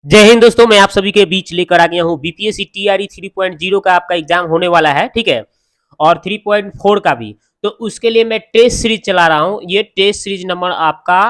जय हिंद दोस्तों, मैं आप सभी के बीच लेकर आ गया हूँ बीपीएससी टीआरई 3.0 का आपका एग्जाम होने वाला है, ठीक है। और 3.4 का भी। तो उसके लिए मैं टेस्ट सीरीज चला रहा हूँ। ये टेस्ट सीरीज नंबर आपका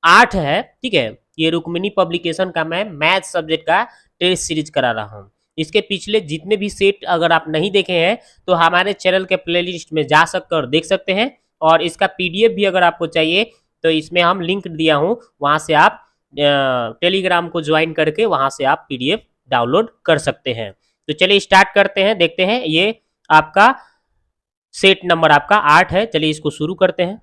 8 है, ठीक है। ये रुक्मिणी पब्लिकेशन का मैं मैथ सब्जेक्ट का टेस्ट सीरीज करा रहा हूँ। इसके पिछले जितने भी सेट अगर आप नहीं देखे हैं तो हमारे चैनल के प्लेलिस्ट में जा सककर देख सकते हैं। और इसका पीडीएफ भी अगर आपको चाहिए तो इसमें हम लिंक दिया हूँ, वहां से आप टेलीग्राम को ज्वाइन करके वहां से आप पीडीएफ डाउनलोड कर सकते हैं। तो चलिए स्टार्ट करते हैं, देखते हैं। ये आपका सेट नंबर आपका 8 है। चलिए इसको शुरू करते हैं।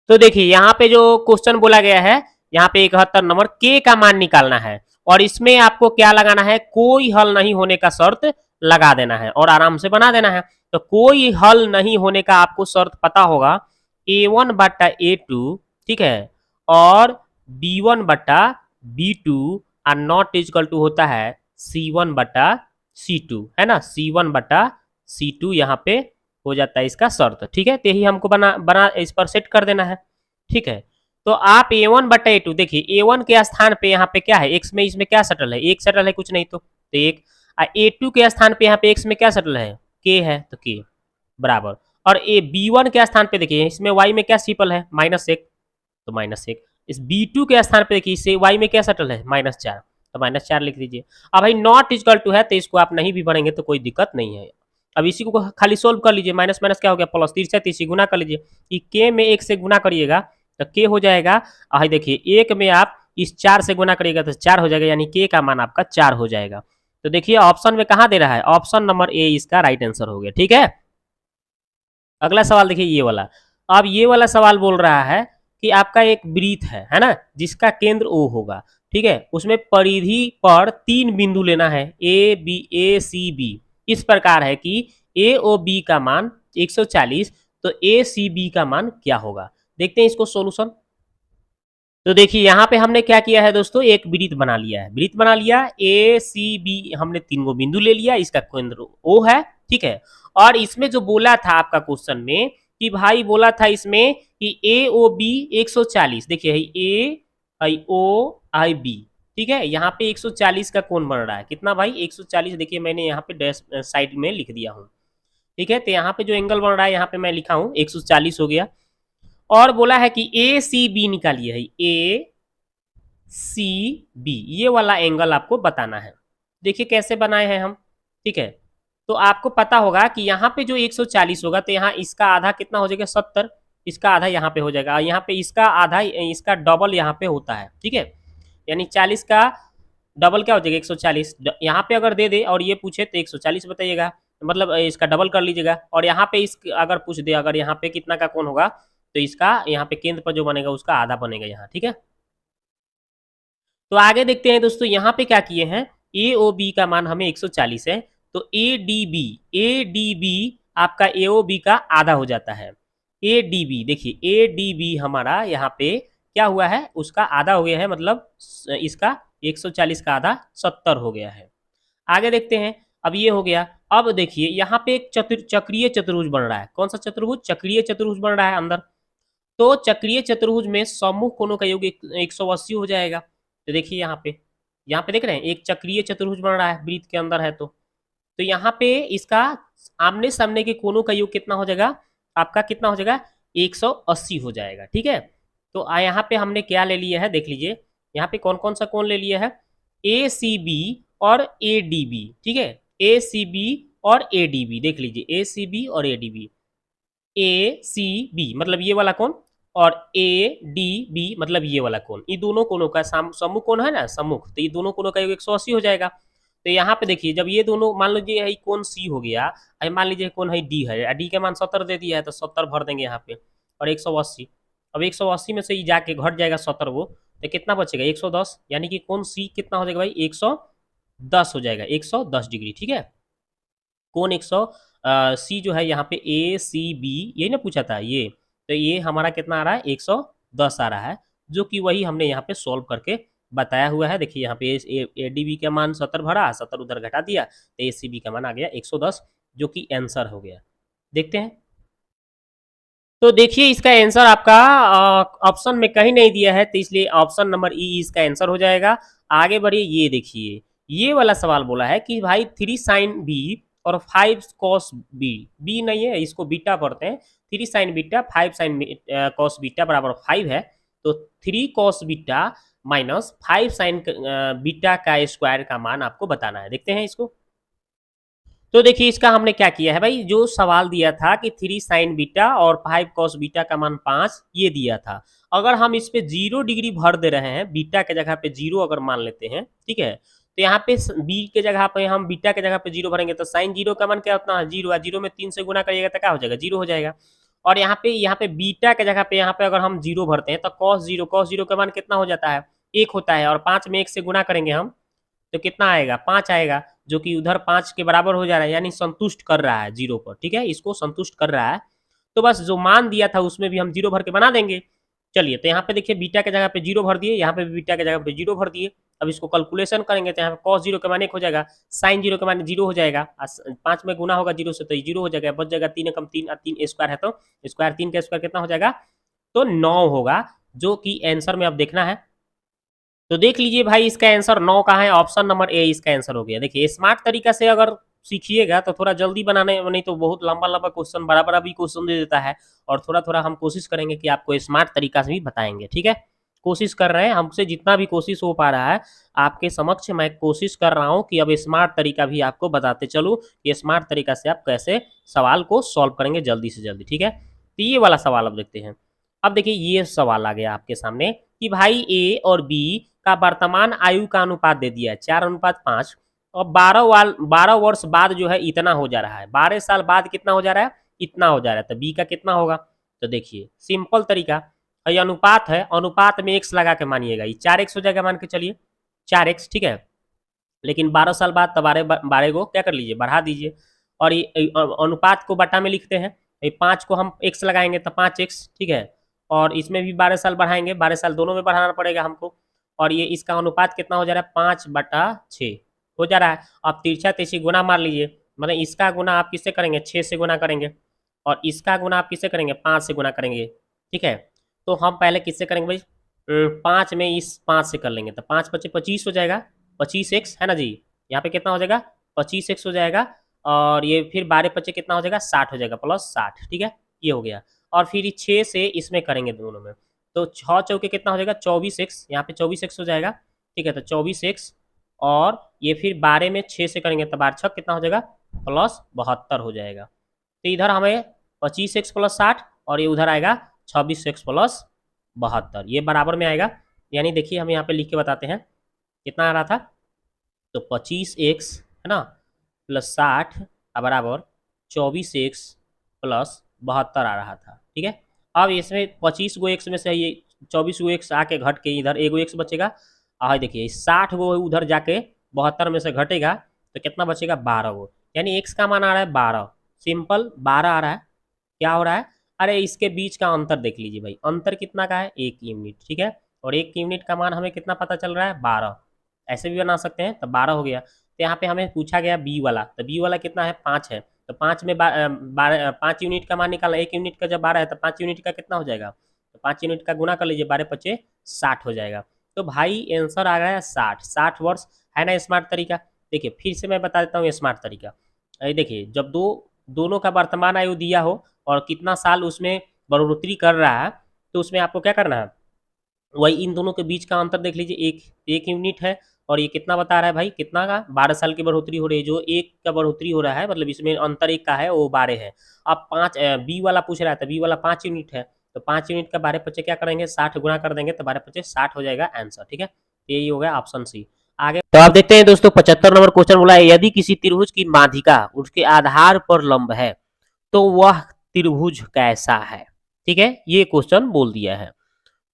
तो देखिए यहाँ पे जो क्वेश्चन बोला गया है, यहाँ पे 71 नंबर के का मान निकालना है। और इसमें आपको क्या लगाना है, कोई हल नहीं होने का शर्त लगा देना है और आराम से बना देना है। तो कोई हल नहीं होने का आपको शर्त पता होगा, A1 बट्टा A2, ठीक है, और B1 बट्टा B2 और नॉट इजकल टू होता है C1 बट्टा C2, है ना। C1 बट्टा C2 यहाँ पे हो जाता है इसका शर्त, ठीक है। तो यही हमको बना बना इस पर सेट कर देना है, ठीक है। तो आप A1 बट्टा A2 देखिए, A1 के स्थान पे यहाँ पे क्या है, x में इसमें क्या सटल है, एक सटल है, कुछ नहीं तो एक। A2 के स्थान पे यहाँ पे x में क्या सटल है, k है, तो k बराबर। और ए B1 के स्थान पे देखिए, इसमें y में क्या सिपल है, -1, तो -1। इस B2 के स्थान पे देखिए, इसे y में क्या सटल है, -4, तो -4 लिख दीजिए। अब भाई नॉट इजकल टू है तो इसको आप नहीं भी भरेंगे तो कोई दिक्कत नहीं है। अब इसी को खाली सोल्व कर लीजिए, माइनस माइनस क्या हो गया प्लस, 3 से 3 गुना कर लीजिए। कि के में 1 से गुना करिएगा तो के हो जाएगा, भाई देखिए 1 में आप इस 4 से गुना करिएगा तो 4 हो जाएगा, यानी के का मान आपका 4 हो जाएगा। तो देखिए ऑप्शन में कहाँ दे रहा है, ऑप्शन नंबर ए इसका राइट आंसर हो गया, ठीक है। अगला सवाल देखिए ये वाला। अब ये वाला सवाल बोल रहा है कि आपका एक वृत्त है ना, जिसका केंद्र ओ होगा, ठीक है। उसमें परिधि पर 3 बिंदु लेना है, ए सी बी। इस प्रकार है कि ए ओ बी का मान 140, तो ए सी बी का मान क्या होगा। देखते हैं इसको सोल्यूशन। तो देखिए यहाँ पे हमने क्या किया है दोस्तों, एक वृत्त बना लिया है, वृत्त बना लिया, ए सी बी हमने 3 गो बिंदु ले लिया, इसका केंद्र ओ है, ठीक है। और इसमें जो बोला था आपका क्वेश्चन में कि भाई बोला था इसमें कि ए ओ बी 140, देखिए ए आई ओ आई बी, ठीक है। यहाँ पे 140 का कोण बन रहा है, कितना भाई 140, देखिए मैंने यहाँ पे डैश साइड में लिख दिया हूँ, ठीक है। तो यहाँ पे जो एंगल बन रहा है यहाँ पे मैं लिखा हूँ 140 हो गया। और बोला है कि ए सी बी निकालिए है, ए सी बी ये वाला एंगल आपको बताना है। देखिए कैसे बनाए हैं हम, ठीक है। तो आपको पता होगा कि यहाँ पे जो 140 होगा तो यहाँ इसका आधा कितना हो जाएगा 70, इसका आधा यहाँ पे हो जाएगा, यहाँ पे इसका आधा, इसका डबल यहाँ पे होता है, ठीक है। यानी 40 का डबल क्या हो जाएगा 140, यहाँ पे अगर दे दे और ये पूछे तो 140 बताइएगा, मतलब इसका डबल कर लीजिएगा। और यहाँ पे इस अगर पूछ दे अगर यहाँ पे कितना का कोण होगा तो इसका यहाँ पे केंद्र पर जो बनेगा उसका आधा बनेगा यहाँ, ठीक है। तो आगे देखते हैं दोस्तों, यहाँ पे क्या किए हैं, ए ओ बी का मान हमें 140 है, तो ए डी बी आपका ए ओ बी का आधा हो जाता है। ए डी बी देखिए, ए डी बी हमारा यहाँ पे क्या हुआ है, उसका आधा हो गया है, मतलब इसका 140 का आधा 70 हो गया है। आगे देखते हैं, अब ये हो गया। अब देखिए यहाँ पे एक चक्रीय चतुर्भुज बन रहा है, कौन सा चतुर्भुज, चक्रीय चतुर्भुज बन रहा है अंदर। तो चक्रीय चतुर्भुज में सम्मुख कोणों का योग 180 हो जाएगा। तो देखिए यहाँ पे देख रहे हैं एक चक्रीय चतुर्भुज बन रहा है, वृत्त के अंदर है। तो यहाँ पे इसका आमने सामने के कोणों का योग कितना हो जाएगा, आपका कितना हो जाएगा 180 हो जाएगा, ठीक है। तो यहाँ पे हमने क्या ले लिया है देख लीजिए, यहाँ पे कौन कौन सा कोण ले लिया है, ए सी बी और ए डी बी, ठीक है। ए सी बी और ए डी बी देख लीजिए, ए सी बी और A D B, A C B मतलब ये वाला कोण, और ए डी बी मतलब ये वाला कोण, ये दोनों कोणों का सम्मुख कोण है ना, सम्मुख, तो ये दोनों कोणों का योग 180 हो जाएगा। तो यहाँ पे देखिए जब ये दोनों मान लीजिए है कोण सी हो गया, मान लीजिए कोण है डी है, डी का मान 70 दे दिया है तो 70 भर देंगे यहाँ पे, और 180। अब 180 में से ही जाके घट जाएगा 70, वो तो कितना बचेगा 110, यानी कि कोण सी कितना हो जाएगा भाई 110 हो जाएगा, 110 डिग्री, ठीक है। कोण 100 सी जो है यहाँ पे ए सी बी यही ना पूछा था ये, तो ये हमारा कितना आ रहा है 110 आ रहा है, जो कि वही हमने यहाँ पे सॉल्व करके बताया हुआ है। देखिए यहाँ पे ए डी बी का मान 70 भरा, 70 उधर घटा दिया तो ए सी बी का मान आ गया 110, जो कि आंसर हो गया। देखते हैं। तो देखिए इसका आंसर आपका ऑप्शन में कहीं नहीं दिया है, तो इसलिए ऑप्शन नंबर ई इसका आंसर हो जाएगा। आगे बढ़िए, ये देखिए ये वाला सवाल बोला है कि भाई 3 साइन बी और 5 कॉस बी, बी नहीं है इसको बीटा पढ़ते हैं, 3 sign beta 5 sine cos beta बराबर 5 है। तो 3 cos beta minus 5 sign beta का स्क्वायर का मान आपको बताना है। देखते हैं इसको। तो देखिए इसका हमने क्या किया है भाई, जो सवाल दिया था कि 3 साइन बीटा और 5 कॉस बीटा का मान 5 ये दिया था। अगर हम इस पे 0 डिग्री भर दे रहे हैं, बीटा के जगह पे 0 अगर मान लेते हैं, ठीक है, तो यहाँ पे बी के जगह पे हम बीटा के जगह पे 0 भरेंगे तो साइन 0 का मान क्या होता है, 0 है। 0 में 3 से गुना करिएगा तो क्या हो जाएगा, 0 हो जाएगा। और यहाँ पे बीटा के जगह पे यहाँ पे अगर हम 0 भरते हैं तो कॉस 0 का मान कितना हो जाता है, 1 होता है। और 5 में 1 से गुना करेंगे हम तो कितना आएगा, 5 आएगा, जो कि उधर 5 के बराबर हो जा रहा है, यानी संतुष्ट कर रहा है 0 पर, ठीक है, इसको संतुष्ट कर रहा है। तो बस जो मान दिया था उसमें भी हम 0 भर के बना देंगे। चलिए, तो यहाँ पे देखिए बीटा के जगह पे 0 भर दिए, यहाँ पे भी बीटा के जगह पे 0 भर दिए। अब इसको कैलकुलेशन करेंगे तो यहाँ पे कॉस 0 के मान 1 हो जाएगा, साइन 0 के मान 0 हो जाएगा, 5 में गुना होगा 0 से तो 0 हो जाएगा, बच जाएगा 3 एकम 3, 3 स्क्वायर है तो स्क्वायर 3 का स्क्वायर कितना हो जाएगा, तो 9 होगा, जो कि आंसर में अब देखना है। तो देख लीजिए भाई इसका आंसर 9 का है, ऑप्शन नंबर ए इसका आंसर हो गया। देखिए स्मार्ट तरीका से अगर सीखिएगा तो थोड़ा जल्दी बनाने, नहीं तो बहुत लंबा लंबा क्वेश्चन बड़ा बड़ा भी क्वेश्चन दे देता है। और थोड़ा थोड़ा हम कोशिश करेंगे कि आपको स्मार्ट तरीका से भी बताएंगे, ठीक है, कोशिश कर रहे हैं, हमसे जितना भी कोशिश हो पा रहा है आपके समक्ष मैं कोशिश कर रहा हूँ कि अब स्मार्ट तरीका भी आपको बताते चलूँ कि स्मार्ट तरीका से आप कैसे सवाल को सॉल्व करेंगे जल्दी से जल्दी, ठीक है। तो ये वाला सवाल अब देखते हैं। अब देखिए ये सवाल आ गया आपके सामने कि भाई ए और बी का वर्तमान आयु का अनुपात दे दिया है 4:5 और 12 वर्ष बाद जो है इतना हो जा रहा है, 12 साल बाद कितना हो जा रहा है, इतना हो जा रहा है। तो बी का कितना होगा, तो देखिए सिंपल तरीका, ये अनुपात है, अनुपात में एक्स लगा के मानिएगा, ये 4x हो जाएगा, मान के चलिए 4x, ठीक है। लेकिन 12 साल बाद तो 12 को क्या कर लीजिए, बढ़ा दीजिए। और ये अनुपात को बटा में लिखते हैं, 5 को हम x लगाएंगे तो 5x, ठीक है। और इसमें भी 12 साल बढ़ाएंगे, 12 साल दोनों में बढ़ाना पड़ेगा हमको। और ये इसका अनुपात कितना हो जा रहा है, 5/6 हो जा रहा है। आप तिरछा तिरछी गुना मार लीजिए, मतलब इसका गुना आप किससे करेंगे, 6 से गुना करेंगे, और इसका गुना आप किससे करेंगे, 5 से गुना करेंगे, ठीक है। तो हम पहले किससे करेंगे भाई, 5 में इस 5 से कर लेंगे तो 5×5 = 25 हो जाएगा, 25x है ना जी। यहाँ पे कितना हो जाएगा, 25x हो जाएगा। और ये फिर 12×5 कितना हो जाएगा, 60 हो जाएगा, +60, ठीक है, ये हो गया। और फिर 6 से इसमें करेंगे दोनों में, तो 6 चौके कितना हो जाएगा, 24x, यहाँ पे 24x हो जाएगा, ठीक है। तो 24x और ये फिर 12 में 6 से करेंगे तो 12×6 कितना हो जाएगा, +72 हो जाएगा। तो इधर हमें 25x + 60 और ये उधर आएगा 26x + 72, ये बराबर में आएगा। यानी देखिए हम यहाँ पे लिख के बताते हैं कितना आ रहा था, तो 25x है ना +60 बराबर 24x + 72 आ रहा था, ठीक है। अब इसमें 25 गो एक्स में से ये 24 गो एक्स आके घट के इधर एगो एक्स बचेगा, और देखिए 60 गो उधर जाके 72 में से घटेगा तो कितना बचेगा, 12 गो, यानी एक्स का मान आ रहा है 12, सिंपल 12 आ रहा है। क्या हो रहा है, अरे इसके बीच का अंतर देख लीजिए भाई, अंतर कितना का है, 1 यूनिट, ठीक है। और 1 यूनिट का मान हमें कितना पता चल रहा है, 12, ऐसे भी बना सकते हैं, तो 12 हो गया। तो यहाँ पे हमें पूछा गया बी वाला, तो बी वाला कितना है, 5 है, तो 5 में 5 यूनिट का मान निकालना, 1 यूनिट का जब 12 है तो 5 यूनिट का कितना हो जाएगा, तो 5 यूनिट का गुना कर लीजिए, 12×5 = 60 हो जाएगा। तो भाई आंसर आ गया है 60 वर्ष, है ना स्मार्ट तरीका। देखिए फिर से मैं बता देता हूँ स्मार्ट तरीका। देखिए जब दोनों का वर्तमान आयु दिया हो और कितना साल उसमें बढ़ोतरी कर रहा है, तो उसमें आपको क्या करना है, वही इन दोनों के बीच का अंतर देख लीजिए, एक यूनिट है। और ये कितना बता रहा है भाई, कितना का, 12 साल की बढ़ोतरी हो रही है, जो 1 का बढ़ोतरी हो रहा है, मतलब इसमें अंतर 1 का है, वो 12 है। अब 5 बी वाला पूछ रहा है, तो बी वाला 5 यूनिट है, तो 5 यूनिट का 12×5 क्या करेंगे, 60 गुना कर देंगे, तो 12×5 = 60 हो जाएगा आंसर, ठीक है। यही हो गया ऑप्शन सी। आगे तो आप देखते हैं दोस्तों 75 नंबर क्वेश्चन बोला है, यदि किसी त्रिभुज की माध्यिका उसके आधार पर लंब है तो वह त्रिभुज कैसा है, ठीक है, ये क्वेश्चन बोल दिया है।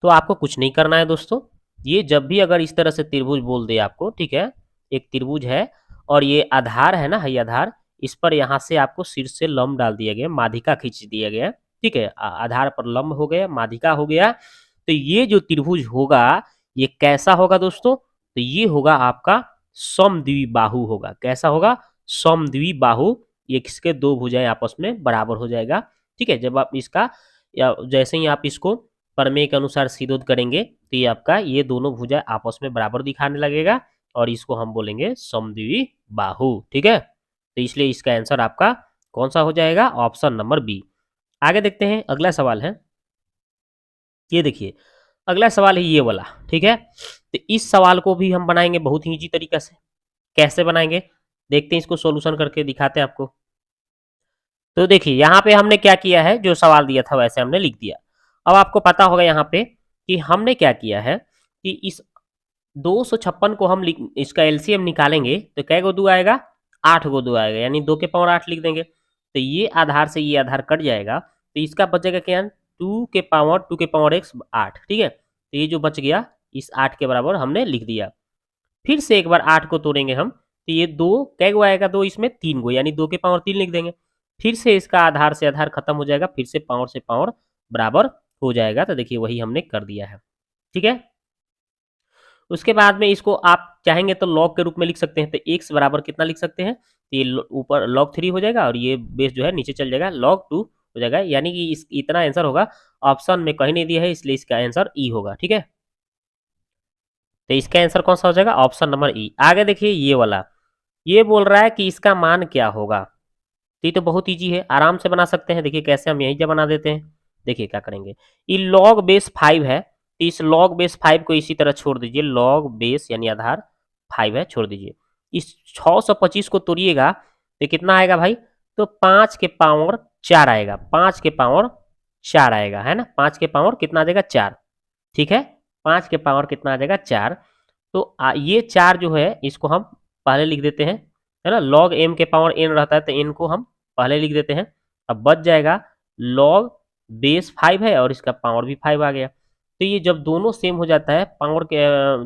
तो आपको कुछ नहीं करना है दोस्तों, ये जब भी अगर इस तरह से त्रिभुज बोल दे आपको, ठीक है, एक त्रिभुज है और ये आधार है ना, ये आधार, इस पर यहाँ से आपको शीर्ष से लंब डाल दिया गया, माध्यिका खींच दिया गया, ठीक है, आधार पर लंब हो गया, माध्यिका हो गया। तो ये जो त्रिभुज होगा ये कैसा होगा दोस्तों, तो ये होगा आपका समद्विबाहु होगा। कैसा होगा, समद्विबाहु, ये किसके दो भुजाएं आपस में बराबर हो जाएगा, ठीक है। जब आप इसका या जैसे ही आप इसको प्रमेय के अनुसार शीतोद करेंगे तो ये आपका ये दोनों भुजा आपस में बराबर दिखाने लगेगा और इसको हम बोलेंगे समद्वि बाहु। ठीक है, तो इसलिए इसका आंसर आपका कौन सा हो जाएगा, ऑप्शन नंबर बी। आगे देखते हैं, अगला सवाल है, ये देखिए अगला सवाल है ये वाला। ठीक है, तो इस सवाल को भी हम बनाएंगे बहुत ही ईजी तरीका से। कैसे बनाएंगे देखते हैं, इसको सॉल्यूशन करके दिखाते हैं आपको। तो देखिए यहाँ पे हमने क्या किया है, जो सवाल दिया था वैसे हमने लिख दिया। अब आपको पता होगा यहाँ पे कि हमने क्या किया है कि इस 256 को हम इसका एलसीएम निकालेंगे तो कै गो 2 आएगा, 8 गो 2 आएगा, यानी 2 के पावर 8 लिख देंगे। तो ये आधार से ये आधार कट जाएगा तो इसका बचेगा क्या, 2 के पावर x 8। ठीक है, तो ये जो बच गया इस 8 के बराबर हमने लिख दिया। फिर से एक बार 8 को तोड़ेंगे हम तो ये 2 कै गो आएगा, 2 इसमें 3 गो, यानी 2 के पावर 3 लिख देंगे। फिर से इसका आधार से आधार खत्म हो जाएगा, फिर से पावर बराबर हो जाएगा। तो देखिए वही हमने कर दिया है। ठीक है, उसके बाद में इसको आप चाहेंगे तो लॉग के रूप में लिख सकते हैं। तो x बराबर कितना लिख सकते हैं, तो ये ऊपर log 3 हो जाएगा और ये बेस जो है नीचे चल जाएगा, log 2 हो जाएगा। यानी कि इस इतना आंसर होगा, ऑप्शन में कहीं नहीं दिया है इसलिए इसका आंसर ई होगा। ठीक है, तो इसका आंसर कौन सा हो जाएगा, ऑप्शन नंबर ई। आगे देखिए ये वाला, ये बोल रहा है कि इसका मान क्या होगा। तो ये तो बहुत ईजी है, आराम से बना सकते हैं। देखिए कैसे, हम यहीं से बना देते हैं। देखिए क्या करेंगे, ये log बेस 5 है, तो इस log बेस 5 को इसी तरह छोड़ दीजिए, log बेस यानी आधार 5 है, छोड़ दीजिए। इस 625 को तोड़िएगा तो कितना आएगा भाई, तो 5 के पावर 4 आएगा, 5 के पावर 4 आएगा, है ना। 5 के पावर कितना आ जाएगा, 4। ठीक है, 5 के पावर कितना आ जाएगा, 4। तो ये 4 जो है इसको हम पहले लिख देते हैं, है ना। log m के पावर n रहता है तो n को हम पहले लिख देते हैं। अब बच जाएगा log बेस 5 है और इसका पावर भी 5 आ गया। तो ये जब दोनों सेम हो जाता है, पावर के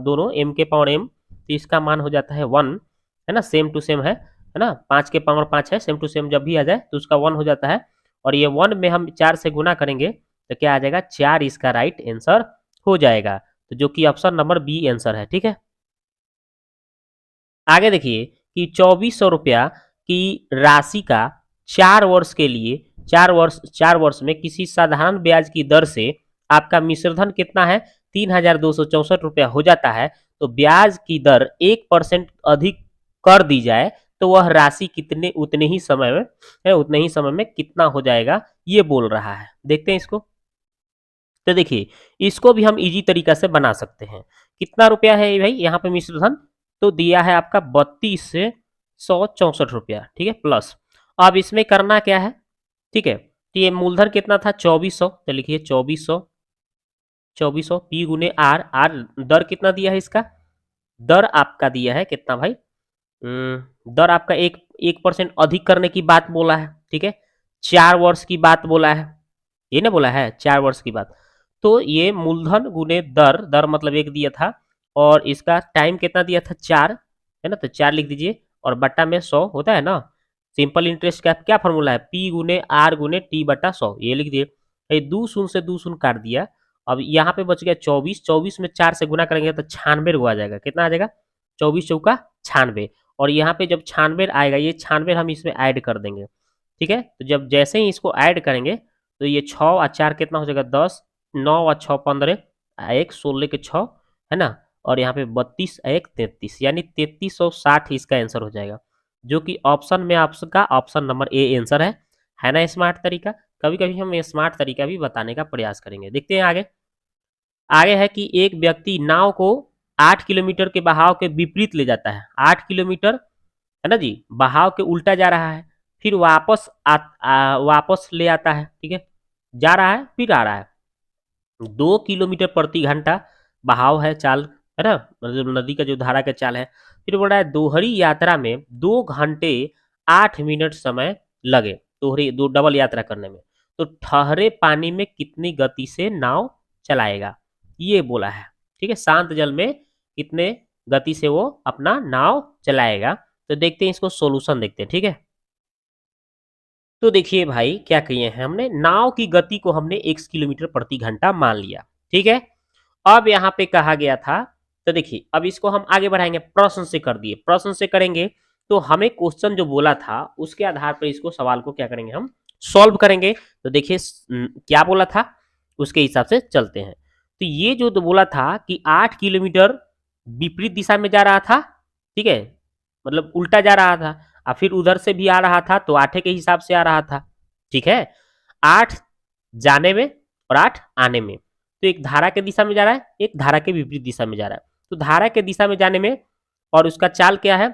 दोनों m के पावर m, तो इसका मान हो जाता है 1, है ना। सेम टू सेम है ना। 5 के पावर 5 है, सेम टू सेम जब भी आ जाए तो उसका 1 हो जाता है। और ये 1 में हम 4 से गुना करेंगे तो क्या आ जाएगा, 4 इसका राइट आंसर हो जाएगा। तो जो कि ऑप्शन नंबर बी आंसर है। ठीक है, आगे देखिए कि 2400 रुपया की राशि का 4 वर्ष के लिए, 4 वर्ष में किसी साधारण ब्याज की दर से आपका मिश्रधन कितना है, 3264 रुपया हो जाता है। तो ब्याज की दर 1% अधिक कर दी जाए तो वह राशि कितने उतने ही समय में कितना हो जाएगा, ये बोल रहा है। देखते हैं इसको। तो देखिए इसको भी हम इजी तरीका से बना सकते हैं। कितना रुपया है भाई यहाँ पे मिश्रधन, तो दिया है आपका 32,164 रुपया। ठीक है, प्लस अब इसमें करना क्या है, ठीक है। तो ये मूलधन कितना था, 2400, तो लिखिए 2400 पी गुने आर। दर कितना दिया है इसका, दर आपका दिया है कितना भाई, दर आपका 1% अधिक करने की बात बोला है। ठीक है, 4 वर्ष की बात बोला है, ये ना बोला है 4 वर्ष की बात। तो ये मूलधन गुने दर, दर मतलब 1 दिया था और इसका टाइम कितना दिया था, 4, है ना। तो 4 लिख दीजिए और बट्टा में 100 होता है ना। सिंपल इंटरेस्ट का क्या फॉर्मूला है, पी गुने आर गुने टी बटा 100, ये लिख दिए। ये 2 शून्य से 2 शून्य काट दिया। अब यहाँ पे बच गया 24, 24 में 4 से गुना करेंगे तो 96 आ जाएगा। कितना आ जाएगा, 24 चौका 96। और यहाँ पे जब 96 आएगा, ये 96 हम इसमें ऐड कर देंगे। ठीक है, तो जब जैसे ही इसको ऐड करेंगे तो ये 6 और 4 कितना हो जाएगा, 10, 9 और 6 15, 1 16 के 6, है ना। और यहाँ पे 32 1 33, यानी 3360 इसका आंसर हो जाएगा। जो कि ऑप्शन में आपका ऑप्शन नंबर ए आंसर है ना। स्मार्ट तरीका, कभी कभी हम स्मार्ट तरीका भी बताने का प्रयास करेंगे। देखते हैं आगे। आगे है कि एक व्यक्ति नाव को 8 किलोमीटर के बहाव के विपरीत ले जाता है। 8 किलोमीटर, है ना जी, बहाव के उल्टा जा रहा है, फिर वापस ले आता है। ठीक है, जा रहा है फिर आ रहा है। 2 किलोमीटर प्रति घंटा बहाव है, चाल, है ना, मतलब नदी का जो धारा का चाल है। फिर बोल रहा है दोहरी यात्रा में 2 घंटे 8 मिनट समय लगे, दोहरी दो डबल यात्रा करने में। तो ठहरे पानी में कितनी गति से नाव चलाएगा, ये बोला है। ठीक है, शांत जल में कितने गति से वो अपना नाव चलाएगा। तो देखते हैं इसको सोल्यूशन देखते हैं। ठीक है, तो देखिए भाई क्या किए हैं हमने, नाव की गति को हमने x किलोमीटर प्रति घंटा मान लिया। ठीक है, अब यहाँ पे कहा गया था, तो देखिए अब इसको हम आगे बढ़ाएंगे, प्रश्न से कर दिए। प्रश्न से करेंगे तो हमें क्वेश्चन जो बोला था उसके आधार पर इसको सवाल को क्या करेंगे, हम सॉल्व करेंगे। तो देखिए क्या बोला था उसके हिसाब से चलते हैं। तो ये जो बोला था कि 8 किलोमीटर विपरीत दिशा में जा रहा था, ठीक है, मतलब उल्टा जा रहा था, और फिर उधर से भी आ रहा था तो 8 के हिसाब से आ रहा था, ठीक है। 8 जाने में और 8 आने में, तो एक धारा के दिशा में जा रहा है, एक धारा के विपरीत दिशा में जा रहा है। तो धारा के दिशा में जाने में, और उसका चाल क्या है,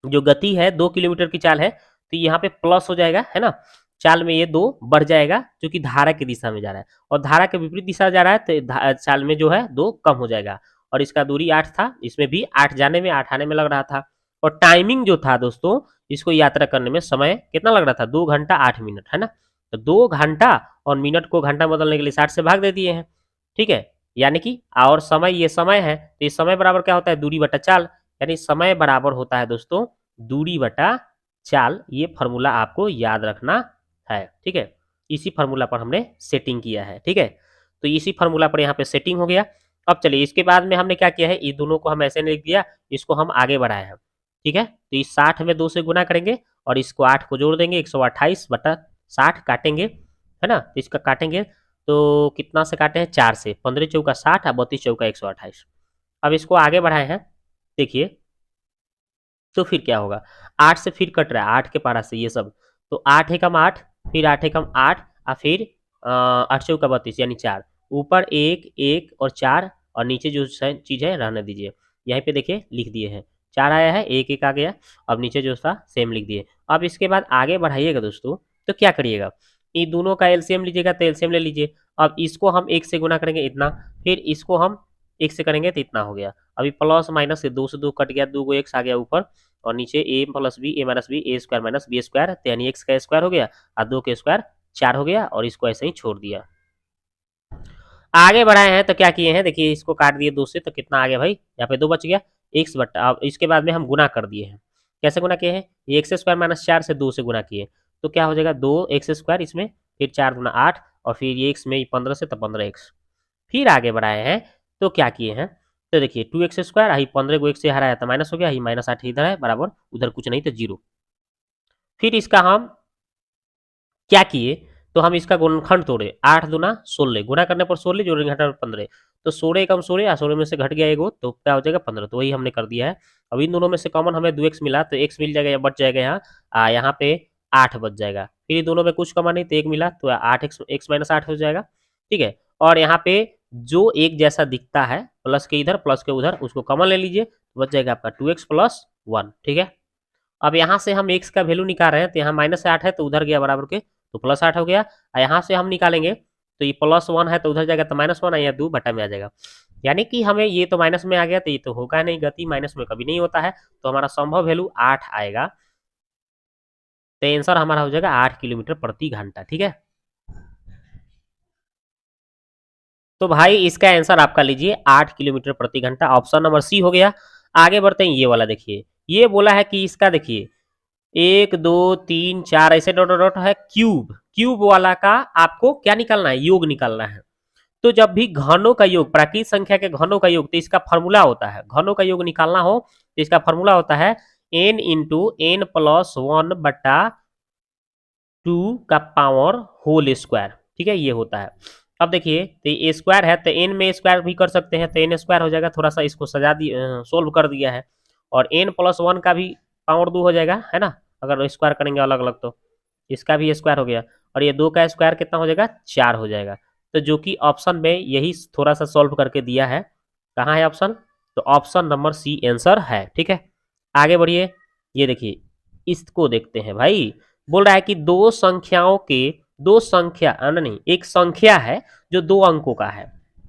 जो गति है 2 किलोमीटर की चाल है, तो यहाँ पे प्लस हो जाएगा, है ना, चाल में ये 2 बढ़ जाएगा जो कि धारा की दिशा में जा रहा है, और धारा के विपरीत दिशा जा रहा है तो चाल में जो है 2 कम हो जाएगा। और इसका दूरी 8 था, इसमें भी 8 जाने में 8 आने में लग रहा था। और टाइमिंग जो था दोस्तों, इसको यात्रा करने में समय कितना लग रहा था, 2 घंटा 8 मिनट, है ना। तो 2 घंटा और मिनट को घंटा बदलने के लिए 60 से भाग दे दिए हैं, ठीक है। यानी कि और समय, ये समय है, तो ये समय बराबर क्या होता है, दूरी बटा चाल, यानी समय बराबर होता है दोस्तों दूरी बटा चाल। ये फॉर्मूला आपको याद रखना है, ठीक है। इसी फॉर्मूला पर हमने सेटिंग किया है, ठीक है। तो इसी फॉर्मूला पर यहाँ पे सेटिंग हो गया। अब चलिए इसके बाद में हमने क्या किया है, ये दोनों को हम ऐसे लिख दिया, इसको हम आगे बढ़ाए हैं, ठीक है। तो इस 60 में 2 से गुना करेंगे और इसको 8 को जोड़ देंगे, 128 बटा 60 काटेंगे, है ना। तो इसका काटेंगे तो कितना से काटे हैं, 4 से, 15 चौका 60 और 32 चौका 128। अब इसको आगे बढ़ाए हैं, देखिए तो फिर क्या होगा, 8 से फिर कट रहा है, 8 के पारा से ये सब, तो 8 एकम 8, फिर 8 एकम 8 और फिर 8 चौका 32 यानी 4, ऊपर 1 1 और 4, और नीचे जो चीज़ है रहने दीजिए। यहीं पे देखिए लिख दिए हैं, 4 आया है, 1 1 आ गया, अब नीचे जो था सेम लिख दिए। अब इसके बाद आगे बढ़ाइएगा दोस्तों, तो क्या करिएगा, ये दोनों का एलसीएम लीजिएगा तो एलसीएम ले लीजिए। अब इसको हम 1 से गुना करेंगे इतना, फिर इसको हम 1 से करेंगे तो इतना हो गया। अभी प्लस माइनस से 2 से 2 कट गया, 2 को एक्स आ गया ऊपर, और नीचे ए प्लस बी, ए माइनस बी, ए स्क्वायर माइनस बी स्क्वायर, यानी एक्स का स्क्वायर हो गया और 2 के स्क्वायर 4 हो गया, और इसको ऐसे ही छोड़ दिया। आगे बढ़ाए हैं तो क्या किए हैं, देखिए इसको काट दिए 2 से, तो कितना आ गया भाई, यहाँ पे 2 बच गया, एक्स बटा, अब इसके बाद में हम गुना कर दिए हैं। कैसे गुना किए हैं, ये एक्स स्क्वायर माइनस 4 से 2 से गुना किए, तो क्या हो जाएगा 2 एक्स स्क्वायर इसमें, फिर 4 गुना 8, और फिर ये एक्स में 15 से, तो 15 एक्स। फिर आगे बढ़ाए हैं तो क्या किए हैं, तो देखिए 2x स्क्वायर, आई 15 को 1 से हराया तो माइनस हो गया, ही माइनस 8 इधर है बराबर, उधर कुछ नहीं तो 0। फिर इसका हम क्या किए, तो हम इसका गुणनखंड तोड़े, 8 दूना 16, गुना करने पर 16, जोड़ेंगे घटा 15, तो 16 कम 16, या 16 में से घट गया एगो, तो क्या हो जाएगा 15, तो वही हमने कर दिया है। अब इन दोनों में से कॉमन हमें 2x मिला, तो x मिल जाएगा, बच जाएगा यहाँ, यहाँ पे 8 बच जाएगा। फिर इन दोनों में कुछ कॉमन नहीं तो 1 मिला, तो 8x x माइनस 8 हो जाएगा, ठीक है। और यहाँ पे जो एक जैसा दिखता है, प्लस के इधर प्लस के उधर, उसको कॉमन ले लीजिए, तो बच जाएगा आपका 2x प्लस 1, ठीक है। अब यहाँ से हम x का वैल्यू निकाल रहे हैं, तो यहाँ माइनस 8 है तो उधर गया बराबर के, तो प्लस 8 हो गया, और यहाँ से हम निकालेंगे तो ये प्लस 1 है तो उधर जाएगा, तो माइनस 1 है, या 2 बटा में आ जाएगा। यानी कि हमें ये तो माइनस में आ गया, तो ये तो होगा नहीं, गति माइनस में कभी नहीं होता है, तो हमारा संभव वैल्यू 8 आएगा। तो आंसर हमारा हो जाएगा 8 किलोमीटर प्रति घंटा, ठीक है। तो भाई इसका आंसर आपका लीजिए 8 किलोमीटर प्रति घंटा, ऑप्शन नंबर सी हो गया। आगे बढ़ते हैं, ये वाला देखिए, ये बोला है कि इसका देखिए 1 2 3 4 ऐसे डॉट डॉट है, क्यूब, क्यूब वाला का आपको क्या निकालना है, योग निकालना है। तो जब भी घनों का योग, प्राकृत संख्या के घनों का योग, तो इसका फॉर्मूला होता है, घनों का योग निकालना हो तो इसका फॉर्मूला होता है n इंटू एन प्लस 1 बटा 2 का पावर होल स्क्वायर, ठीक है, ये होता है। अब देखिए तो ये स्क्वायर है, तो एन में स्क्वायर भी कर सकते हैं, तो एन स्क्वायर हो जाएगा, थोड़ा सा इसको सजा दी, सोल्व कर दिया है। और एन प्लस 1 का भी पावर 2 हो जाएगा, है ना, अगर स्क्वायर करेंगे अलग अलग तो इसका भी स्क्वायर हो गया, और ये 2 का स्क्वायर कितना हो जाएगा, 4 हो जाएगा। तो जो कि ऑप्शन में यही थोड़ा सा सॉल्व करके दिया है, कहाँ है ऑप्शन, तो ऑप्शन नंबर सी आंसर है, ठीक है। आगे बढ़िए, ये देखिए इसको देखते हैं भाई, बोल रहा है कि दो संख्याओं के, दो संख्या नहीं, एक संख्या है जो 2 अंकों का है।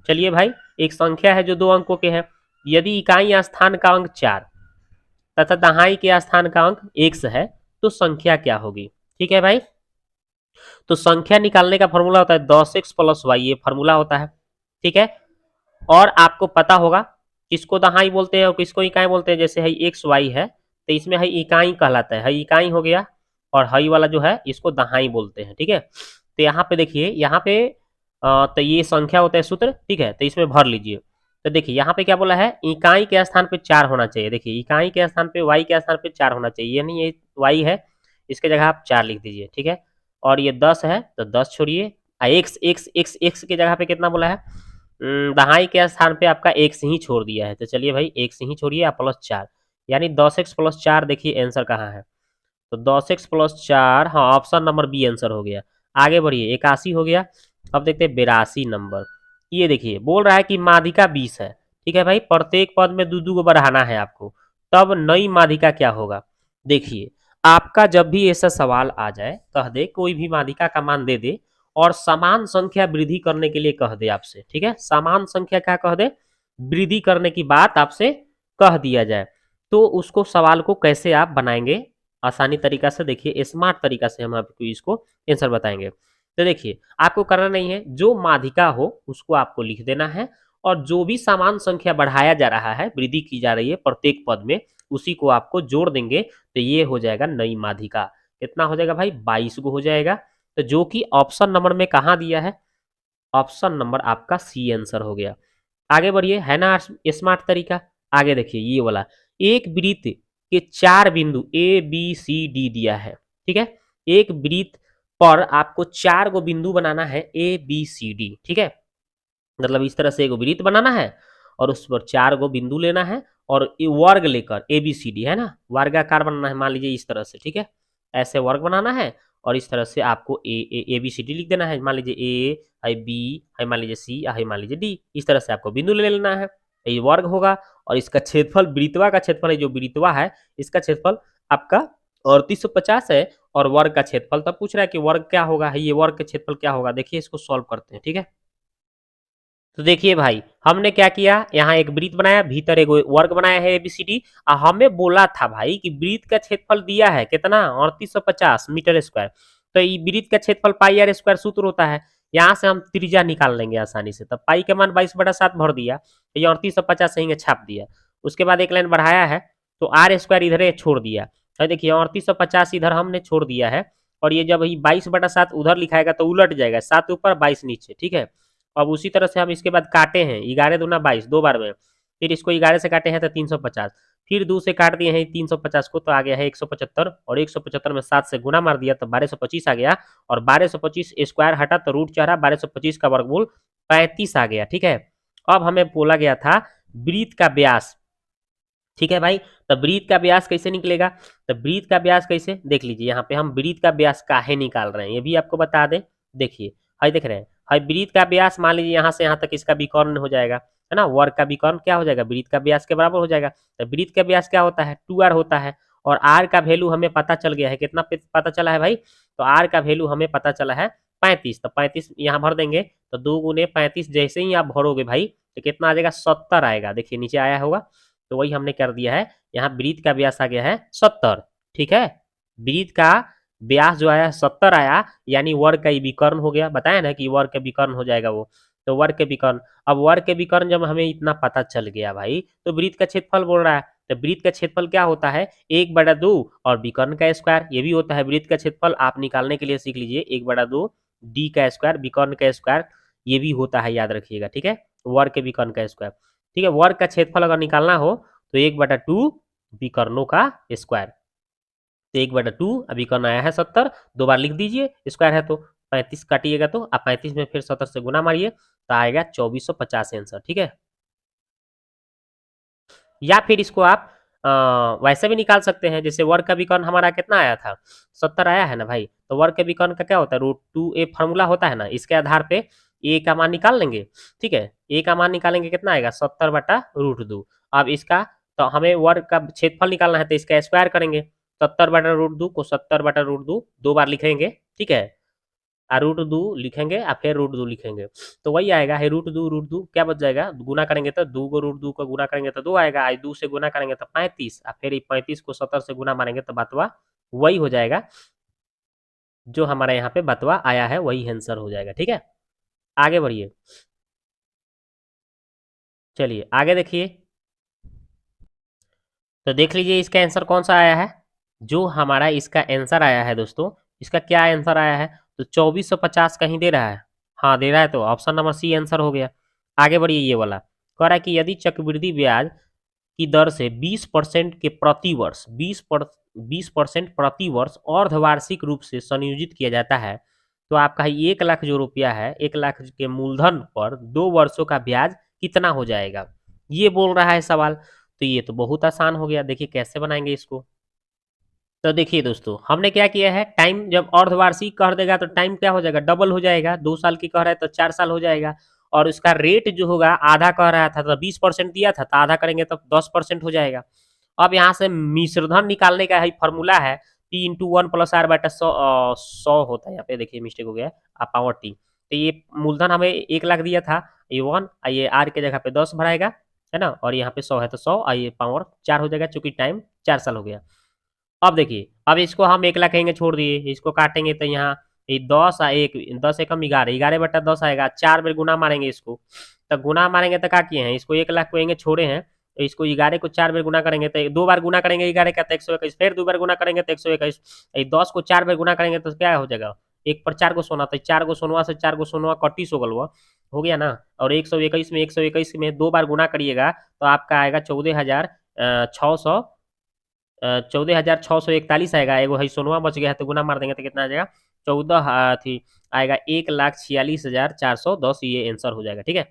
चलिए भाई, एक संख्या है जो 2 अंकों के हैं, यदि इकाई स्थान का अंक 4 तथा दहाई के स्थान का अंक x है, तो संख्या क्या होगी, ठीक है भाई। तो संख्या निकालने का फॉर्मूला होता है 10x प्लस वाई, ये फॉर्मूला होता है, ठीक है। और आपको पता होगा किसको दहाई बोलते हैं और किसको इकाई बोलते हैं, जैसे है एक्स वाई है, तो इसमें है इकाई कहलाता है इकाई हो गया, और हई वाला जो है इसको दहाई बोलते हैं, ठीक है। तो यहाँ पे देखिए, यहाँ पे तो ये संख्या होता है सूत्र, ठीक है, तो इसमें भर लीजिए। तो देखिए यहाँ पे क्या बोला है, इकाई के स्थान पे 4 होना चाहिए, देखिए इकाई के स्थान पे, वाई के स्थान पे 4 होना चाहिए, यानी ये वाई है, इसके जगह आप 4 लिख दीजिए, ठीक है। और ये 10 है तो 10 छोड़िए, एक्स एक्स एक्स एक्स की जगह पे कितना बोला है, दहाई के स्थान पे आपका एक्स ही छोड़ दिया है, तो चलिए भाई एक्स ही छोड़िए, आप +4, यानी 10x+4, देखिए आंसर कहाँ है, तो 10x+4, हाँ ऑप्शन नंबर बी आंसर हो गया। आगे बढ़िए, 81 हो गया। अब देखते हैं 82 नंबर। ये देखिए बोल रहा है कि माध्यिका 20 है, ठीक है भाई, प्रत्येक पद में दो दो को बढ़ाना है आपको, तब नई माध्यिका क्या होगा। देखिए आपका जब भी ऐसा सवाल आ जाए, कह दे कोई भी माध्यिका का मान दे दे और समान संख्या वृद्धि करने के लिए कह दे आपसे, ठीक है, समान संख्या क्या कह दे, वृद्धि करने की बात आपसे कह दिया जाए, तो उसको सवाल को कैसे आप बनाएंगे आसानी तरीका से, देखिए स्मार्ट तरीका से हम आपको इसको आंसर बताएंगे। तो देखिए आपको करना नहीं है, जो माध्यिका हो उसको आपको लिख देना है, और जो भी समान संख्या बढ़ाया जा रहा है, वृद्धि की जा रही है प्रत्येक पद में, उसी को आपको जोड़ देंगे, तो ये हो जाएगा नई माध्यिका। कितना हो जाएगा भाई, 22 को हो जाएगा, तो जो कि ऑप्शन नंबर में कहाँ दिया है, ऑप्शन नंबर आपका सी आंसर हो गया। आगे बढ़िए, है ना स्मार्ट तरीका। आगे देखिए ये वाला, एक वृत्त के 4 बिंदु ए बी सी डी दिया है, ठीक है, एक वृत्त पर आपको 4 गो बिंदु बनाना है ए बी सी डी, ठीक है, मतलब इस तरह से एक वृत्त बनाना है और उस पर 4 गो बिंदु लेना है, और वर्ग लेकर ए बी सी डी, है ना, वर्गाकार बनाना है, मान लीजिए इस तरह से, ठीक है, ऐसे वर्ग बनाना है, और इस तरह से आपको ए बी सी डी लिख देना है, मान लीजिए ए है, बी है, मान लीजिए सी है, मान लीजिए डी, इस तरह से आपको बिंदु ले लेना है, ये वर्ग होगा, और इसका क्षेत्रफल, वृत्तवा का क्षेत्रफल है, जो वृत्तवा है इसका क्षेत्रफल आपका 3850 है, और वर्ग का क्षेत्रफल, तब पूछ रहा है कि वर्ग क्या होगा, है ये वर्ग का क्षेत्रफल क्या होगा, देखिए इसको सॉल्व करते हैं, ठीक है। तो देखिए भाई हमने क्या किया, यहाँ एक वृत्त बनाया, भीतर एक वर्ग बनाया है एबीसीडी, और हमें बोला था भाई कि वृत्त का क्षेत्रफल दिया है कितना, 3850 मीटर स्क्वायर, तो ये वृत्त का क्षेत्रफल पाई आर स्क्वायर सूत्र होता है, यहाँ से हम त्रिज्या निकाल लेंगे आसानी से, तब पाई का मान 22/7 भर दिया, तो ये 3850 सही छाप दिया, उसके बाद एक लाइन बढ़ाया है, तो आर स्क्वायर इधर छोड़ दिया, तो देखिए 3850 इधर हमने छोड़ दिया है, और ये जब 22/7 उधर लिखाएगा तो उलट जाएगा, 7 ऊपर 22 नीचे, ठीक है। अब उसी तरह से हम इसके बाद काटे हैं, 11 दूना 22 दो बार में, फिर इसको 11 से काटे हैं तो 350, फिर 2 से काट दिए हैं 350 को, तो आ गया है 175, और 175 में 7 से गुना मार दिया तो 1225 आ गया, और 1225 स्क्वायर हटा तो रूट चढ़ा, 1225 का वर्गमूल 35 आ गया, ठीक है। अब हमें बोला गया था वृत्त का व्यास, ठीक है भाई, तो वृत्त का व्यास कैसे निकलेगा, तो वृत्त का व्यास कैसे देख लीजिए, यहाँ पे हम वृत्त का व्यास काहे निकाल रहे हैं ये भी आपको बता दें, देखिए हाई देख रहे हैं, हाई वृत्त का व्यास मान लीजिए यहाँ से यहाँ तक इसका विकर्ण हो जाएगा, है ना, वर्ग का विकर्ण क्या हो जाएगा, वृत्त का व्यास के बराबर हो जाएगा, तो वृत्त का व्यास क्या होता है 2r होता है, और r का वैल्यू हमें पता चल गया है, कितना पता चला है भाई, तो r का वैल्यू हमें पता चला है 35, तो 35 यहाँ भर देंगे, तो 2 गुने 35 जैसे ही आप भरोगे भाई तो कितना आ जाएगा 70 आएगा, देखिए नीचे आया होगा, तो वही हमने कर दिया है, यहाँ वृत्त का व्यास आ गया है 70, ठीक है, वृत्त का व्यास जो आया 70 आया, यानी वर्ग का विकर्ण हो गया, बताया ना कि वर्ग का विकर्ण हो जाएगा वो, तो वर्ग के विकर्ण, अब वर्ग के विकर्ण जब हमें इतना पता चल गया भाई, तो वृत्त का क्षेत्रफल बोल रहा है, तो वृत्त का क्षेत्रफल क्या होता है 1/2 और विकर्ण का स्क्वायर, ये भी होता है वृत्त का क्षेत्रफल, आप निकालने के लिए सीख लीजिए 1/2 डी का स्क्वायर, विकर्ण का स्क्वायर, ये भी होता है, याद रखिएगा, ठीक है, वर्ग के विकर्ण का स्क्वायर, ठीक है, वर्ग का क्षेत्रफल अगर निकालना हो तो 1/2 विकर्णों का स्क्वायर, तो 1/2 अभी कर्ण आया है 70, दो बार लिख दीजिए, स्क्वायर है तो 35 काटिएगा, तो आप 35 में फिर 70 से गुना मारिए तो आएगा 2450 आंसर, ठीक है। या फिर इसको आप वैसे भी निकाल सकते हैं, जैसे वर्ग का विकर्ण हमारा कितना आया था 70 आया है ना भाई, तो वर्ग के विकर्ण का क्या होता है √2a फॉर्मूला होता है ना, इसके आधार पे ए का मान निकाल लेंगे, ठीक है, ए का मान निकालेंगे कितना आएगा 70/√2, अब इसका तो हमें वर्ग का क्षेत्रफल निकालना है, तो इसका स्क्वायर करेंगे, 70/√2 को 70/√2 दो बार लिखेंगे, ठीक है, √2 लिखेंगे और फिर √2 लिखेंगे, तो वही आएगा है √2 क्या बच जाएगा, गुना करेंगे तो 2 को √2 को गुना करेंगे तो 2 आएगा, 2 से गुना करेंगे तो 35, और फिर 35 को 70 से गुना मारेंगे तो बतवा वही हो जाएगा, जो हमारे यहाँ पे बतवा आया है वही आंसर हो जाएगा, ठीक है। आगे बढ़िए, चलिए आगे देखिए, तो देख लीजिए इसका आंसर कौन सा आया है, जो हमारा इसका आंसर आया है दोस्तों, इसका क्या आंसर आया है, तो 2450 कहीं दे रहा है, हाँ दे रहा है, तो ऑप्शन नंबर सी आंसर हो गया। आगे बढ़िए, ये वाला कह रहा है कि यदि चक्रवृद्धि ब्याज की दर से 20% के प्रति वर्ष 20% प्रति वर्ष अर्धवार्षिक रूप से संयोजित किया जाता है, तो आपका 1 लाख जो रुपया है, 1 लाख के मूलधन पर 2 वर्षों का ब्याज कितना हो जाएगा, ये बोल रहा है सवाल। तो ये तो बहुत आसान हो गया, देखिए कैसे बनाएंगे इसको। तो देखिए दोस्तों, हमने क्या किया है, टाइम जब अर्धवार्षिक कर देगा तो टाइम क्या हो जाएगा, डबल हो जाएगा। 2 साल की कह रहा है तो 4 साल हो जाएगा। और उसका रेट जो होगा, आधा कह रहा था तो 20% दिया था, तो आधा करेंगे तो 10% हो जाएगा। अब यहाँ से मिश्रधन निकालने का है फॉर्मूला है, P × 1 + R/100 होता है। यहाँ पे देखिए मिस्टेक हो गया, पावर टी। तो ये मूलधन हमें 1 लाख दिया था, ये 1, ये आर के जगह पे 10 भराएगा, है ना। और यहाँ पे 100 है तो 100, ये पावर 4 हो जाएगा, चूंकि टाइम 4 साल हो गया। अब देखिए, अब इसको हम 1 लाख कहेंगे, छोड़ दिए, इसको काटेंगे तो यहाँ ये 10 आएगा, 4 बार गुना मारेंगे इसको, तो गुना मारेंगे तो क्या किए हैं, इसको 1 लाख को कहेंगे छोड़े हैं, तो इसको 11 को 4 बार गुना करेंगे तो 2 बार गुना करेंगे 11 का तो 121, फिर 2 बार गुना करेंगे तो 121, 10 को 4 बार गुना करेंगे तो क्या हो जाएगा, 1 पर 4 को सोना, तो 4 को सोनवा से 4 को सोनवा कट्टीस हो गल, हो गया ना। और 121 में 2 बार गुना करिएगा तो आपका आएगा 14,641 आएगा। एगो है सोनवा बच गया है तो गुना मार देंगे तो कितना आ जाएगा, 14 थी आएगा, 1,46,410, ये आंसर हो जाएगा। ठीक है,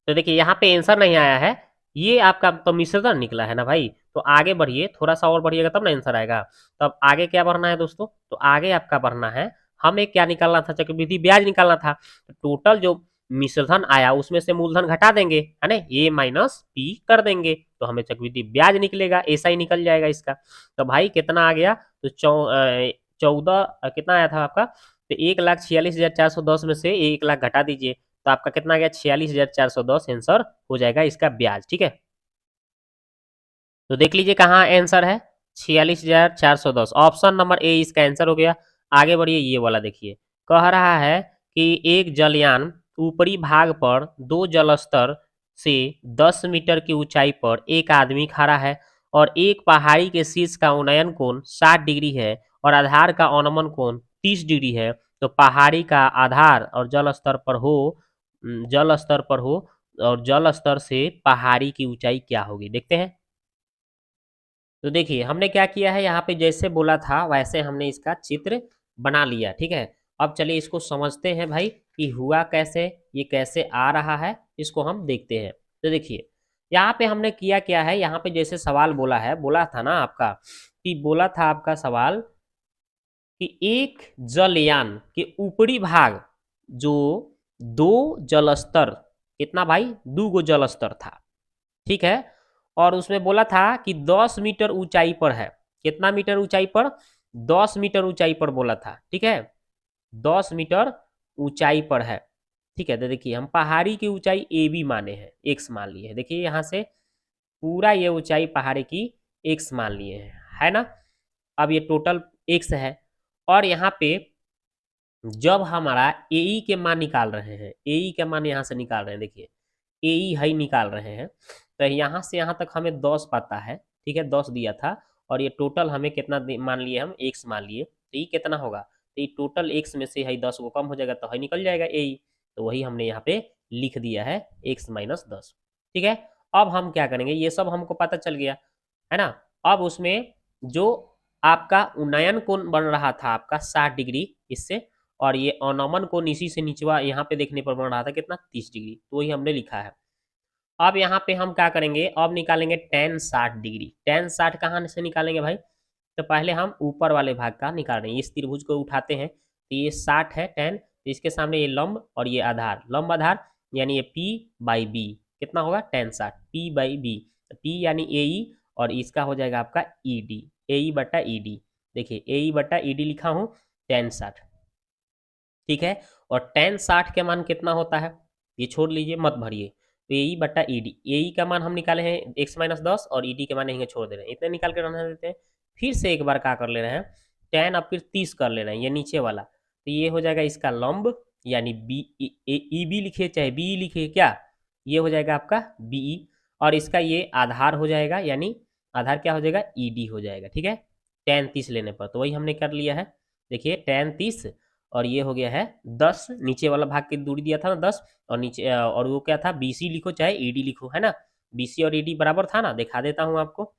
तो देखिए यहाँ पे आंसर नहीं आया है, ये आपका तो मिश्रधन निकला है ना भाई। तो आगे बढ़िए, थोड़ा सा और बढ़िएगा तब ना आंसर आएगा। तो अब आगे क्या बढ़ना है दोस्तों, तो आगे आपका बढ़ना है, हमें क्या निकालना था, चक्रवृद्धि ब्याज निकालना था। तो टोटल जो मिश्रधन आया उसमें से मूलधन घटा देंगे, है ना, ए माइनस पी कर देंगे, तो हमें चक्रवृद्धि ब्याज निकलेगा, ऐसा ही निकल जाएगा इसका। तो भाई कितना आ गया, तो 14 कितना आया था आपका, तो 1,46,410 में से 1 लाख घटा दीजिए, तो आपका कितना आ गया, 46,410 आंसर हो जाएगा इसका ब्याज। ठीक है, तो देख लीजिए कहाँ आंसर है, 46,410, ऑप्शन नंबर ए इसका आंसर हो गया। आगे बढ़िए, ये वाला देखिए, कह रहा है कि एक जलयान ऊपरी भाग पर 2 जलस्तर से 10 मीटर की ऊंचाई पर एक आदमी खड़ा है, और एक पहाड़ी के शीर्ष का उन्नयन कोण 60 डिग्री है और आधार का अवनमन कोण 30 डिग्री है। तो पहाड़ी का आधार और जल स्तर पर हो, जल स्तर पर हो, और जल स्तर से पहाड़ी की ऊंचाई क्या होगी, देखते हैं। तो देखिए हमने क्या किया है, यहाँ पे जैसे बोला था वैसे हमने इसका चित्र बना लिया। ठीक है, अब चलिए इसको समझते हैं भाई कि हुआ कैसे, ये कैसे आ रहा है, इसको हम देखते हैं। तो देखिए यहाँ पे हमने किया क्या है, यहाँ पे जैसे सवाल बोला है, बोला था ना आपका, कि बोला था आपका सवाल कि एक जलयान के ऊपरी भाग जो 2 जलस्तर, कितना भाई, 2 गो जलस्तर था, ठीक है, और उसमें बोला था कि 10 मीटर ऊंचाई पर है, कितना मीटर ऊंचाई पर, 10 मीटर ऊंचाई पर बोला था। ठीक है, 10 मीटर ऊंचाई पर है। ठीक है, तो देखिए हम पहाड़ी की ऊंचाई ए बी माने हैं, एक्स मान लिए हैं, देखिए यहाँ से पूरा ये ऊंचाई पहाड़ी की एक्स मान लिए हैं, है ना। अब ये टोटल एक्स है, और यहाँ पे जब हमारा ए के मान निकाल रहे हैं, ए के मान यहाँ से निकाल रहे हैं, देखिए ए है निकाल रहे हैं, तो यहाँ से यहाँ तक हमें 10 पता है, ठीक है, 10 दिया था, और ये टोटल हमें कितना मान लिए, हम एक्स मान लिए, तो ये कितना होगा, तो ये टोटल एक्स में से है 10 को कम हो जाएगा तो है निकल जाएगा ए, तो वही हमने यहाँ पे लिख दिया है, एक्स माइनस 10। ठीक है, अब हम क्या करेंगे, ये सब हमको पता चल गया, है ना। अब उसमें जो आपका उन्नयन कोण बन रहा था आपका 60 डिग्री इससे, और ये अवनमन कोण इसी से नीचवा यहाँ पे देखने पर बन रहा था कितना, 30 डिग्री, तो वही हमने लिखा है। अब यहाँ पे हम क्या करेंगे, अब निकालेंगे tan 60 डिग्री। tan 60 कहाँ से निकालेंगे भाई, तो पहले हम ऊपर वाले भाग का निकाल रहे हैं, इस त्रिभुज को उठाते हैं, तो ये 60 है tan, तो इसके सामने ये लंब और ये आधार, लंब आधार यानी ये P/B कितना होगा, tan 60 P/B, P यानी AE और इसका हो जाएगा आपका ED, AE/ED। देखिए AE/ED लिखा हूँ, tan 60। ठीक है, और tan 60 के मान कितना होता है, ये छोड़ लीजिए मत भरिए, तो AE/ED, AE का मान हम निकाले हैं x माइनस 10 और ED के मान यहीं छोड़ दे रहे हैं, इतने निकाल के रहने देते हैं। फिर से एक बार क्या कर ले रहे हैं, tan अब फिर 30 कर ले रहे हैं, ये नीचे वाला, तो ये हो जाएगा इसका लंब यानी EB लिखिए चाहे BE लिखिए, क्या ये हो जाएगा आपका BE, और इसका ये आधार हो जाएगा, यानी आधार क्या हो जाएगा, ED हो जाएगा। ठीक है, tan 30 लेने पर, तो वही हमने कर लिया है, देखिए tan 30 और ये हो गया है 10, नीचे वाला भाग की दूरी दिया था ना 10, और नीचे और वो क्या था BC लिखो चाहे ED लिखो, है ना, BC और ED बराबर था ना, दिखा देता हूँ आपको।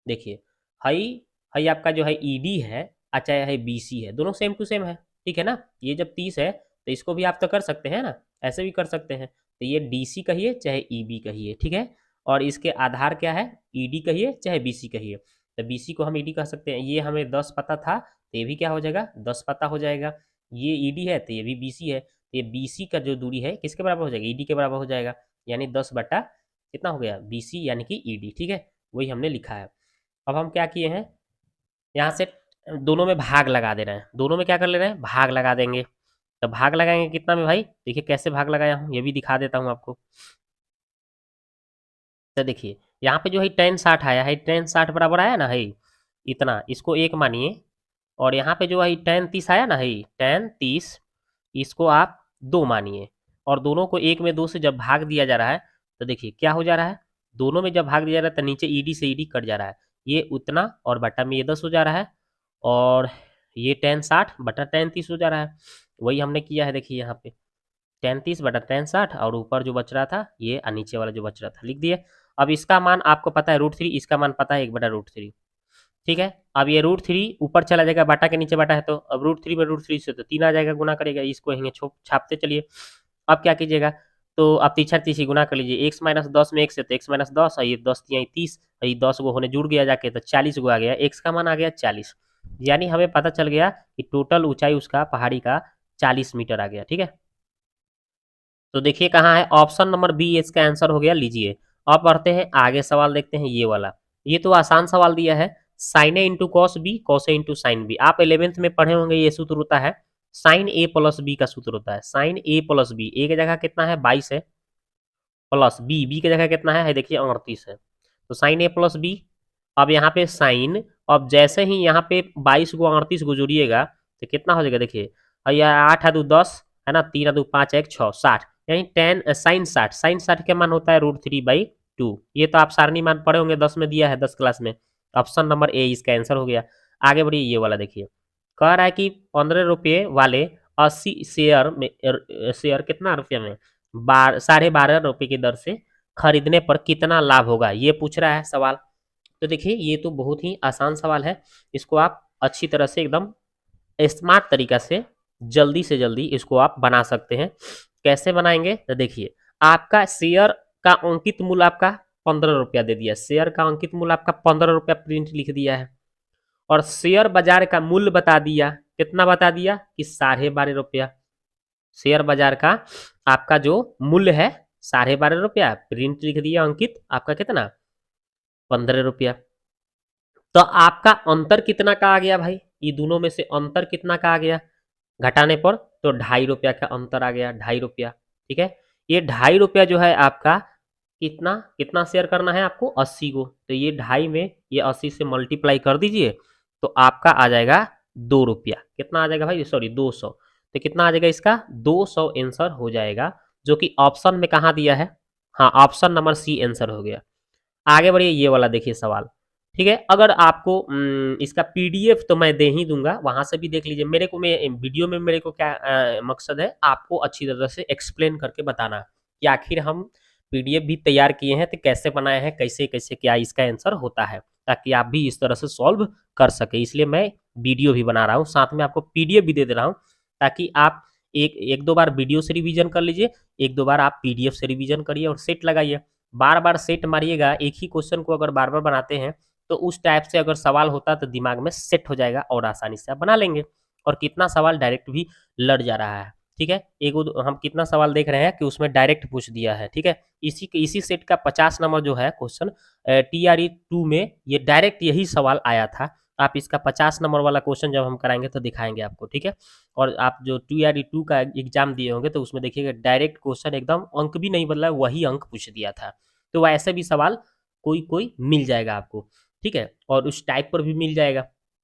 देखिए हई हई आपका जो है ED है, अच्छा है BC है, दोनों सेम टू सेम है, ठीक है ना। ये जब 30 है तो इसको भी आप तो कर सकते हैं ना, ऐसे भी कर सकते हैं। तो ये DC कहिए चाहे EB कहिए, ठीक है। और इसके आधार क्या है, ED कहिए चाहे BC कहिए। तो BC को हम ED कह सकते हैं। ये हमें 10 पता था तो ये भी क्या हो जाएगा, 10 पता हो जाएगा। ये ED है तो ये भी BC है, तो ये BC का जो दूरी है किसके बराबर हो जाएगा, ED के बराबर हो जाएगा। यानी 10 बटा कितना हो गया, BC यानी कि ED, ठीक है। वही हमने लिखा है। अब हम क्या किए हैं, यहाँ से दोनों में भाग लगा दे रहे हैं, दोनों में क्या कर ले रहे हैं, भाग लगा देंगे। तो भाग लगाएंगे कितना में भाई, देखिए कैसे भाग लगाया हूँ, ये भी दिखा देता हूँ आपको। तो देखिए यहाँ पे जो है tan 60 आया है, tan 60 बराबर आया ना है इतना, इसको 1 मानिए। और यहाँ पे जो है tan 30 आया ना है, tan 30 इसको आप 2 मानिए। और दोनों को 1 में 2 से जब भाग दिया जा रहा है तो देखिए क्या हो जा रहा है, दोनों में जब भाग दिया जा रहा है तो नीचे ED से ED कट जा रहा है, ये उतना और बटा में ये 10 हो जा रहा है। और ये tan 60 बटा tan 30 हो जा रहा है, वही हमने किया है। देखिए यहाँ पे tan 30 बटा tan 60 और ऊपर जो बच रहा था ये और नीचे वाला जो बच रहा था लिख दिए। अब इसका मान आपको पता है √3, इसका मान पता है 1 बटा √3, ठीक है। अब ये √3 ऊपर चला जाएगा, बाटा के नीचे बाटा है तो अब √3 में √3 से तो 3 आ जाएगा, गुना करेगा, इसको यहीं छापते चलिए। अब क्या कीजिएगा, तो आप तीछा तीछी गुना कर लीजिए, x माइनस 10 में x है तो x माइनस 10 और ये 10 तियाई 30 और ये 10 गो होने जुड़ गया जाके तो 40 गो आ गया, x का मान आ गया 40। यानी हमें पता चल गया कि टोटल ऊंचाई उसका पहाड़ी का 40 मीटर आ गया, ठीक है। तो देखिए कहाँ है, ऑप्शन नंबर बी इसका आंसर हो गया। लीजिए अब बढ़ते हैं आगे, सवाल देखते हैं ये वाला। ये तो आसान सवाल दिया है, sign A into cos B, cos A into sine B. आप 11th में पढ़े होंगे, ये सूत्र होता है साइन ए प्लस बी का सूत्र होता है। साइन ए प्लस बी, ए की जगह कितना है 22 है, प्लस बी, बी की जगह कितना है देखिए 38 है। तो साइन ए प्लस बी, अब यहाँ पे साइन, अब जैसे ही यहाँ पे 22 को 38 को जोड़िएगा तो कितना हो जाएगा देखिए, और यह 8 है 2 10 है ना, 3 है 2 5 1 6 60, यानी टेन साइन 60, साइन 60 का मान होता है √3/2। ये तो आप सारणी मान पढ़े होंगे, 10 में दिया है 10 क्लास में। ऑप्शन नंबर ए इसका आंसर हो गया। आगे बढ़िए, ये वाला देखिए, कह रहा है कि 15 रुपये वाले 80 शेयर में, शेयर कितना रुपये में, 12.5 रुपये की दर से खरीदने पर कितना लाभ होगा, ये पूछ रहा है सवाल। तो देखिए ये तो बहुत ही आसान सवाल है, इसको आप अच्छी तरह से एकदम स्मार्ट तरीका से जल्दी इसको आप बना सकते हैं। कैसे बनाएंगे तो देखिए, आपका शेयर का अंकित मूल्य आपका 15 रुपया दे दिया, शेयर का अंकित मूल्य आपका 15 रुपया प्रिंट लिख दिया है, और शेयर बाजार का मूल्य बता दिया, कितना बता दिया कि 12.5 रुपया। शेयर बाजार का आपका जो मूल्य है 12.5 रुपया, प्रिंट लिख दिया अंकित आपका कितना 15 रुपया। तो आपका अंतर कितना का आ गया भाई, ये दोनों में से अंतर कितना का आ गया, घटाने पर तो 2.5 रुपया का अंतर आ गया, 2.5 रुपया, ठीक है। ये 2.5 रुपया जो है आपका कितना कितना शेयर करना है आपको 80 को, तो ये 2.5 में ये 80 से मल्टीप्लाई कर दीजिए तो आपका आ जाएगा 2 रुपया। कितना आ जाएगा भाई, सॉरी 200, तो कितना आ जाएगा इसका 200 आंसर हो जाएगा, जो कि ऑप्शन में कहाँ दिया है, हाँ ऑप्शन नंबर सी आंसर हो गया। आगे बढ़िए, ये वाला देखिए सवाल, ठीक है। अगर आपको इसका पीडीएफ तो मैं दे ही दूंगा, वहां से भी देख लीजिए। मेरे को मैं वीडियो में मेरे को क्या मकसद है, आपको अच्छी तरह से एक्सप्लेन करके बताना कि आखिर हम पीडीएफ भी तैयार किए हैं तो कैसे बनाए हैं, कैसे कैसे क्या इसका आंसर होता है, ताकि आप भी इस तरह से सॉल्व कर सके। इसलिए मैं वीडियो भी बना रहा हूँ, साथ में आपको पीडीएफ भी दे दे रहा हूँ, ताकि आप एक दो बार वीडियो से रिवीजन कर लीजिए, एक दो बार आप पीडीएफ से रिवीजन करिए और सेट लगाइए। बार बार सेट मारिएगा, एक ही क्वेश्चन को अगर बार बार बनाते हैं तो उस टाइप से अगर सवाल होता तो दिमाग में सेट हो जाएगा और आसानी से आप बना लेंगे। और कितना सवाल डायरेक्ट भी लड़ जा रहा है, ठीक है। एक हम कितना सवाल देख रहे हैं कि उसमें डायरेक्ट पूछ दिया है, ठीक है। इसी सेट का 50 नंबर जो है क्वेश्चन TRE 2 में ये डायरेक्ट यही सवाल आया था। आप इसका 50 नंबर वाला क्वेश्चन जब हम कराएंगे तो दिखाएंगे आपको, ठीक है। और आप जो TRE 2 का एग्जाम दिए होंगे तो उसमें देखिएगा डायरेक्ट क्वेश्चन एकदम अंक भी नहीं बदला, वही अंक पूछ दिया था। तो वैसे भी सवाल कोई कोई मिल जाएगा आपको, ठीक है, और उस टाइप पर भी मिल जाएगा,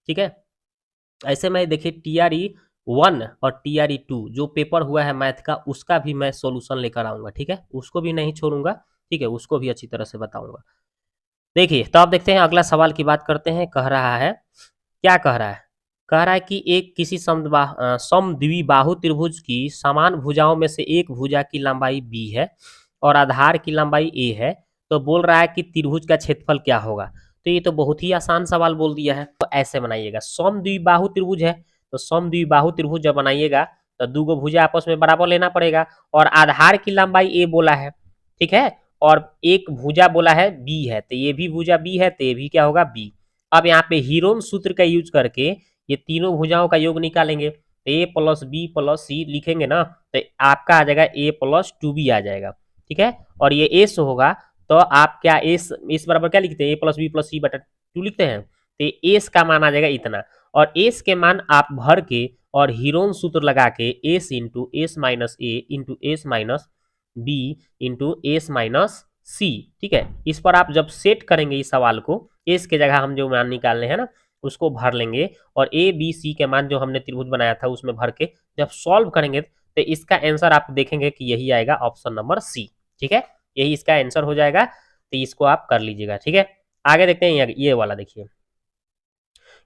ठीक है। ऐसे में देखिए TRE 1 और TRE 2 जो पेपर हुआ है मैथ का, उसका भी मैं सॉल्यूशन लेकर आऊंगा, ठीक है, उसको भी नहीं छोड़ूंगा, ठीक है, उसको भी अच्छी तरह से बताऊंगा। देखिए तो आप देखते हैं अगला सवाल की बात करते हैं। कह रहा है, क्या कह रहा है, कह रहा है कि एक किसी समद्विबाहु त्रिभुज की समान भुजाओं में से एक भुजा की लंबाई b है और आधार की लंबाई a है, तो तो बोल रहा है कि त्रिभुज का क्षेत्रफल क्या होगा। तो ये तो बहुत ही आसान सवाल बोल दिया है। तो ऐसे बनाइएगा, समद्विबाहु त्रिभुज है, तो समद्विबाहु त्रिभुज जब बनाइएगा तो दो गो भुजा आपस में बराबर लेना पड़ेगा, और आधार की लंबाई ए बोला है, ठीक है, और एक भुजा बोला है बी है, तो ये भी भुजा बी है, तो ये भी क्या होगा बी। अब यहाँ पे हीरोन सूत्र का यूज करके ये तीनों भुजाओं का योग निकालेंगे, तो ए प्लस बी प्लस सी लिखेंगे ना, तो आपका आ जाएगा ए प्लस टू बी आ जाएगा, ठीक है। और ये एस होगा, तो आप क्या एस बराबर क्या लिखते हैं, ए प्लस बी प्लस सी बटा टू लिखते हैं, तो एस का मान आ जाएगा इतना, और एस के मान आप भर के और हीरोन सूत्र लगा के s into s minus a into s minus b into s minus c, ठीक है। इस पर आप जब सेट करेंगे इस सवाल को, एस के जगह हम जो मान निकालने हैं ना उसको भर लेंगे, और ए बी सी के मान जो हमने त्रिभुज बनाया था उसमें भर के जब सॉल्व करेंगे तो इसका आंसर आप देखेंगे कि यही आएगा ऑप्शन नंबर सी, ठीक है, यही इसका आंसर हो जाएगा। तो इसको आप कर लीजिएगा, ठीक है। आगे देखते हैं, ये वाला देखिए,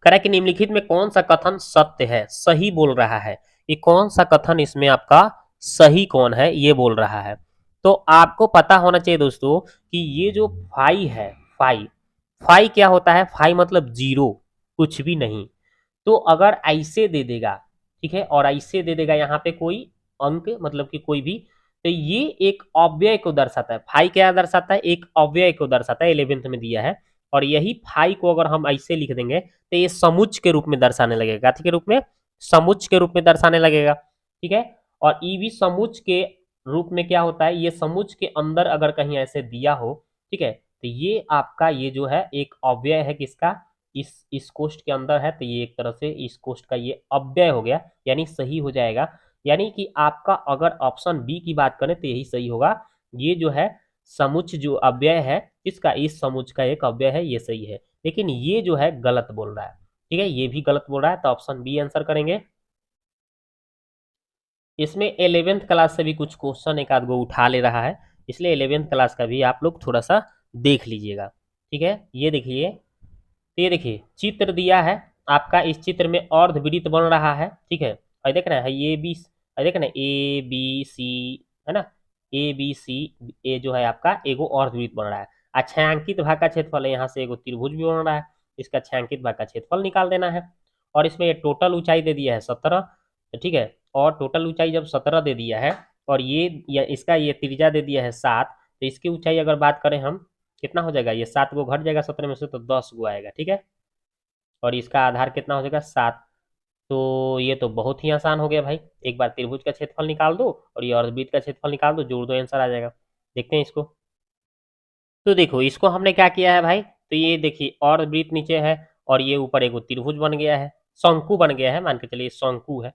कह रहा है कि निम्नलिखित में कौन सा कथन सत्य है, सही बोल रहा है, ये कौन सा कथन इसमें आपका सही कौन है ये बोल रहा है। तो आपको पता होना चाहिए दोस्तों कि ये जो फाई है, फाई फाई क्या होता है, फाई मतलब जीरो, कुछ भी नहीं। तो अगर ऐसे दे देगा, ठीक है, और ऐसे दे देगा यहाँ पे कोई अंक, मतलब कि कोई भी, तो ये एक अव्यय को दर्शाता है। फाई क्या दर्शाता है, एक अव्यय को दर्शाता है, 11th में दिया है। और यही फाई को अगर हम ऐसे लिख देंगे तो ये समुच्च के रूप में दर्शाने लगेगा, ठीक है, रूप में, समुच्च के रूप में दर्शाने लगेगा, ठीक है। और ई भी समुच्च के रूप में क्या होता है, ये समुच्च के अंदर अगर कहीं ऐसे दिया हो, ठीक है, तो ये आपका ये जो है एक अव्यय है किसका, इस कोष्ठ के अंदर है, तो ये एक तरह से इस कोष्ठ का ये अव्यय हो गया, यानी सही हो जाएगा। यानी कि आपका अगर ऑप्शन बी की बात करें तो यही सही होगा। ये जो है समुच्च जो अव्यय है इसका, इस समुच्च का एक अव्यय है, ये सही है। लेकिन ये जो है गलत बोल रहा है, ठीक है, ये भी गलत बोल रहा है, तो ऑप्शन बी आंसर करेंगे। इसमें 11th क्लास से भी कुछ क्वेश्चन एक आध गो उठा ले रहा है, इसलिए 11th क्लास का भी आप लोग थोड़ा सा देख लीजिएगा, ठीक है। ये देखिए, तो ये देखिए चित्र दिया है आपका, इस चित्र में अर्धवृत्त बन रहा है, ठीक है, और देख रहे हैं ये बी, देख रहे हैं ए बी सी, है ना, ए बी सी, ए जो है आपका एगो अर्धवृत्त बन रहा है। छायांकित भाग का क्षेत्रफल है, यहाँ से एगो त्रिभुज भी बन रहा है, इसका छायांकित भाग का क्षेत्रफल निकाल देना है। और इसमें ये टोटल ऊंचाई दे दिया है 17, ठीक है, और टोटल ऊंचाई जब 17 दे दिया है, और ये इसका ये त्रिज्या दे दिया है 7, तो इसकी ऊंचाई अगर बात करें हम कितना हो जाएगा, ये 7 गो घट जाएगा 17 में से, तो 10 गो आएगा, ठीक है। और इसका आधार कितना हो जाएगा 7। तो ये तो बहुत ही आसान हो गया भाई, एक बार त्रिभुज का क्षेत्रफल निकाल दो और ये अर्धवृत्त का क्षेत्रफल निकाल दो, जोड़ दो, आंसर आ जाएगा। देखते हैं इसको। तो देखो इसको हमने क्या किया है भाई, तो ये देखिए अर्धवृत्त नीचे है और ये ऊपर एक त्रिभुज बन गया है, शंकु बन गया है, मान के चलिए शंकु है।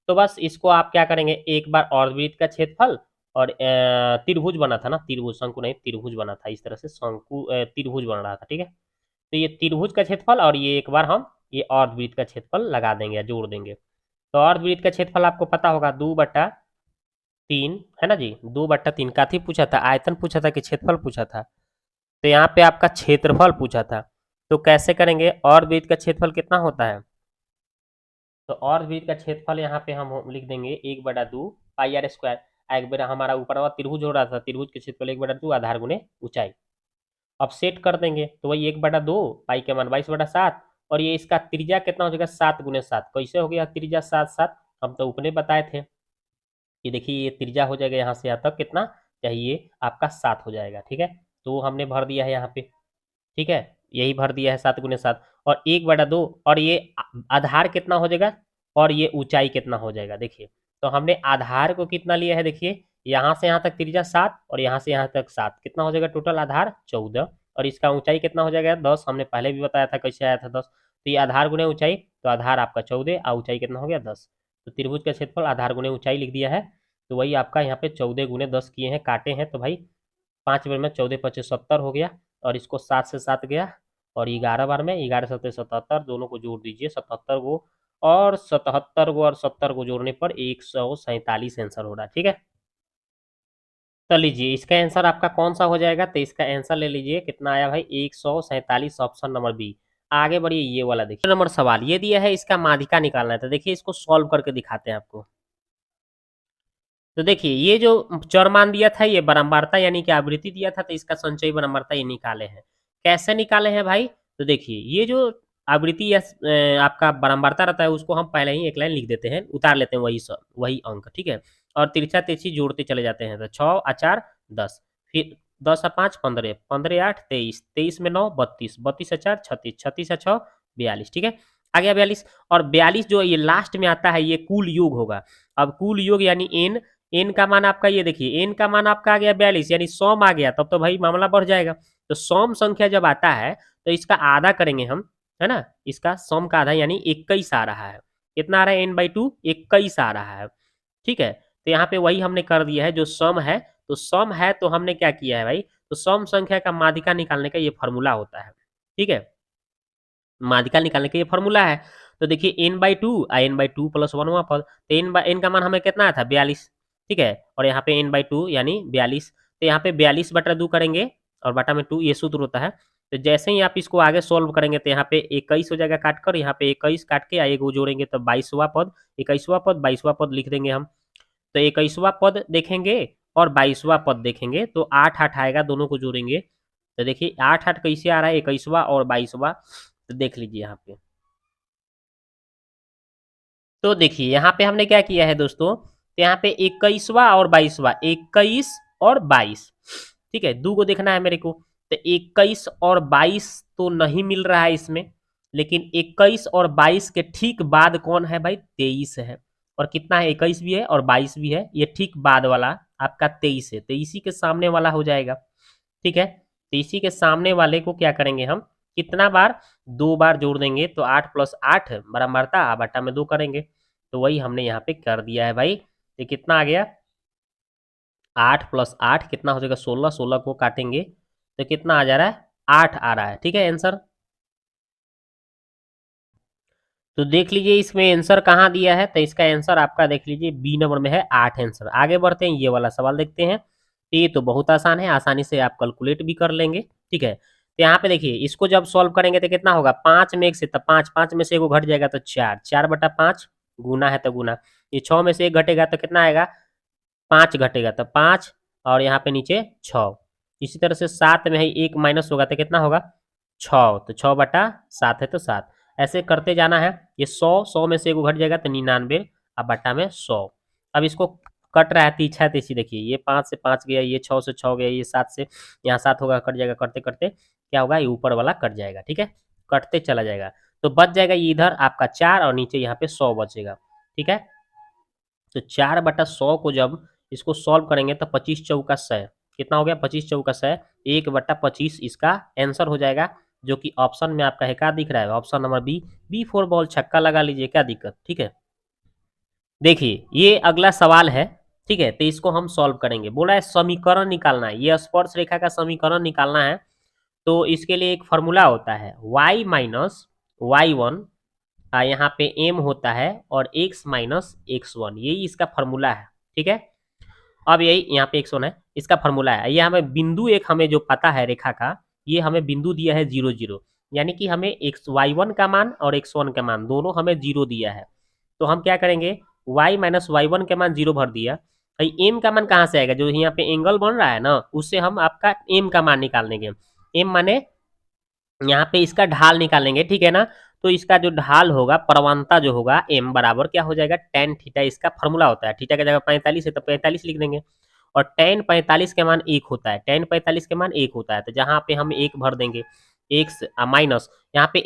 तो बस इसको आप क्या करेंगे, एक बार अर्धवृत्त का क्षेत्रफल और त्रिभुज बना था ना, त्रिभुज, शंकु नहीं, त्रिभुज बना था, इस तरह से शंकु त्रिभुज बन रहा था, ठीक है। तो ये त्रिभुज का क्षेत्रफल और ये एक बार हम ये अर्धवृत्त का क्षेत्रफल लगा देंगे या जोड़ देंगे। तो अर्धवृत्त का क्षेत्रफल आपको पता होगा 2/3 है ना जी, 2/3 काथी पूछा था, आयतन पूछा था कि क्षेत्रफल पूछा था, तो यहाँ पे आपका क्षेत्रफल पूछा था। तो कैसे करेंगे, अर्धवृत्त का क्षेत्रफल कितना होता है, तो अर्धवृत्त का क्षेत्रफल यहाँ पे हम लिख देंगे 1/2 पाई आर स्क्वायर। एक बार हमारा ऊपर वाला त्रिभुज हो रहा था, त्रिभुज के क्षेत्रफल 1/2 आधार गुने ऊंचाई। अब सेट कर देंगे तो वही 1/2 पाई के मान 22/7, और ये इसका त्रिज्या कितना हो जाएगा 7 × 7। कैसे हो गया त्रिज्या 7 7, हम तो ऊपर बताए थे कि देखिए ये त्रिज्या हो जाएगा यहाँ से यहाँ तक कितना चाहिए आपका 7 हो जाएगा, ठीक है। तो हमने भर दिया है यहाँ पे, ठीक है, यही भर दिया है 7 × 7 और 1/2, और ये आधार कितना हो जाएगा और ये ऊंचाई कितना हो जाएगा। देखिए तो हमने आधार को कितना लिया है, देखिए यहाँ से यहाँ तक त्रिज्या 7 और यहाँ से यहाँ तक 7, कितना हो जाएगा टोटल आधार 14, और इसका ऊंचाई कितना हो जाएगा 10, हमने पहले भी बताया था कैसे आया था 10। तो ये आधार गुने ऊंचाई, तो आधार आपका 14 और ऊंचाई कितना हो गया 10। तो त्रिभुज का क्षेत्रफल आधार गुने ऊंचाई लिख दिया है, तो वही आपका यहाँ पे 14 × 10 किए हैं, काटे हैं, तो भाई 5 बार में 14 × 5 = 70 हो गया, और इसको 7 से 7 गया, और 11 बार में 11 7 77, दोनों को जोड़ दीजिए 77 गो, और 77 गो और 70 को जोड़ने पर 147 आंसर हो रहा है, ठीक है। तो लीजिए इसका आंसर आपका कौन सा हो जाएगा, तो इसका आंसर ले लीजिए कितना आया भाई 147, ऑप्शन नंबर बी। आगे बढ़िए, ये वाला देखिए नंबर सवाल ये दिया है, इसका माध्यिका निकालना है, तो देखिए इसको सॉल्व करके दिखाते हैं आपको। तो देखिए ये जो चर मान दिया था ये बारंबारता यानी कि आवृत्ति दिया था, तो इसका संचयी बारंबारता ये निकाले हैं। कैसे निकाले हैं भाई? तो देखिए ये जो आवृत्ति या आपका बारंबारता रहता है उसको हम पहले ही एक लाइन लिख देते हैं, उतार लेते हैं वही अंक, ठीक है? और तिरछा तिरछी जोड़ते चले जाते हैं, तो 6 और 4 10, फिर 10 और 5 15, 15 8 23, 23 में 9 32, 32 और 4 36, 36 और 6 42, ठीक है? आ गया 42, और 42 जो ये लास्ट में आता है ये कुल योग होगा। अब कुल योग यानी n, n का मान आपका ये देखिए n का मान आपका आ गया 42 यानी सम आ गया, तब तो भाई मामला बढ़ जाएगा। तो सम संख्या जब आता है तो इसका आधा करेंगे हम, है ना? इसका सम का आधा यानी 21 आ रहा है। कितना आ रहा है? n/2 21 आ रहा है, ठीक है? तो यहाँ पे वही हमने कर दिया है जो सम है। तो सम है तो हमने क्या किया है भाई? तो सम संख्या का माध्यिका निकालने का ये फॉर्मूला होता है, ठीक है? माध्यिका निकालने का ये फॉर्मूला है। तो देखिए n/2 n/2 प्लस 1वां पद, तो n का मान हमें कितना आया था? 42, ठीक है? और यहाँ पे n/2 यानी 42, तो यहाँ पे 42/2 करेंगे और बटा में 2 ये सूत्र होता है। तो जैसे ही आप इसको आगे सॉल्व करेंगे तो यहाँ पे 21 हो जाएगा काट कर, यहाँ पे 21 काट के एक जोड़ेंगे तो 22वां पद, 21वां पद 22वां पद लिख देंगे हम। तो 21वां पद देखेंगे और 22वां पद देखेंगे तो 8 8 आएगा, दोनों को जोड़ेंगे तो देखिए 8 8 कैसे आ रहा है? 21वां और 22वां, तो देख लीजिए यहाँ पे। तो देखिए यहाँ पे हमने क्या किया है दोस्तों, तो यहाँ पे 21वां और 22वां, 21 और 22, ठीक है? दो को देखना है मेरे को, तो 21 और 22 तो नहीं मिल रहा है इसमें, लेकिन 21 और 22 के ठीक बाद कौन है भाई? 23 है। और कितना है? 21 भी है और 22 भी है, ये ठीक बाद वाला आपका 23 है, तो इसी के सामने वाला हो जाएगा, ठीक है? तो इसी के सामने वाले को क्या करेंगे हम? कितना बार? 2 बार जोड़ देंगे, तो 8 + 8 बराबरता बटा में 2 करेंगे, तो वही हमने यहाँ पे कर दिया है भाई। ये कितना आ गया? 8 + 8 कितना हो जाएगा? 16, 16 को काटेंगे तो कितना आ जा रहा है? 8 आ रहा है, ठीक है आंसर। तो देख लीजिए इसमें आंसर कहाँ दिया है, तो इसका आंसर आपका देख लीजिए बी नंबर में है 8 आंसर। आगे बढ़ते हैं, ये वाला सवाल देखते हैं। ये तो बहुत आसान है, आसानी से आप कैलकुलेट भी कर लेंगे, ठीक है? तो यहाँ पे देखिए इसको जब सॉल्व करेंगे तो कितना होगा? 5 में 1 से, तो 5 5 में से एगो घट जाएगा तो 4, 4/5 गुना है तो गुना, ये 6 में से 1 घटेगा तो कितना आएगा? 5 घटेगा तो 5, और यहाँ पे नीचे 6। इसी तरह से 7 में है 1 माइनस होगा तो कितना होगा? 6, तो 6/7 है तो 7। ऐसे करते जाना है। ये 100 100 में से एगो घट जाएगा तो 99 अब बटा में 100। अब इसको कट रहा है तीछा तीछी, देखिए ये 5 से 5 गया, ये 6 से 6 गया, ये 7 से यहाँ 7 होगा, कट जाएगा, करते करते क्या होगा? ये ऊपर वाला कट जाएगा, ठीक है? कटते चला जाएगा तो बच जाएगा ये इधर आपका 4 और नीचे यहाँ पे 100 बचेगा, ठीक है? तो 4/100 को जब इसको सॉल्व करेंगे तो 25 चौका 100 कितना हो गया? 25 चौका 100 1/25 इसका आंसर हो जाएगा, जो कि ऑप्शन में आपका है क्या दिख रहा है? Option number B for ball, छक्का लगा लीजिए, क्या दिक्कत, ठीक है? देखिए ये अगला सवाल है, ठीक है? तो इसको हम सॉल्व करेंगे। बोला है समीकरण निकालना है, ये स्पर्श रेखा का समीकरण निकालना है। तो इसके लिए एक फॉर्मूला होता है y माइनस y1, यहाँ पे m होता है और x माइनस x1, यही इसका फॉर्मूला है, ठीक है? अब यही यहाँ पे x1 है, इसका फॉर्मूला है। ये हमें बिंदु एक हमें जो पता है रेखा का, ये हमें बिंदु दिया है 0 0, यानी कि हमें y1 का मान और x1 का मान दोनों हमें 0 दिया है। तो हम क्या करेंगे? y माइनस y1 का मान 0 भर दिया। भाई m का मान कहाँ से आएगा? जो यहाँ पे एंगल बन रहा है ना, उससे हम आपका m का मान निकाल लेंगे। m माने यहाँ पे इसका ढाल निकालेंगे, ठीक है ना? तो इसका जो ढाल होगा, प्रवणता जो होगा m बराबर क्या हो जाएगा? tan थीटा, इसका फॉर्मूला होता है। थीटा की जगह 45 है तो 45 लिख देंगे, और tan 45 के मान 1 होता है, tan 45 के मान 1 होता है, तो जहाँ पे हम 1 भर देंगे, x माइनस यहाँ पे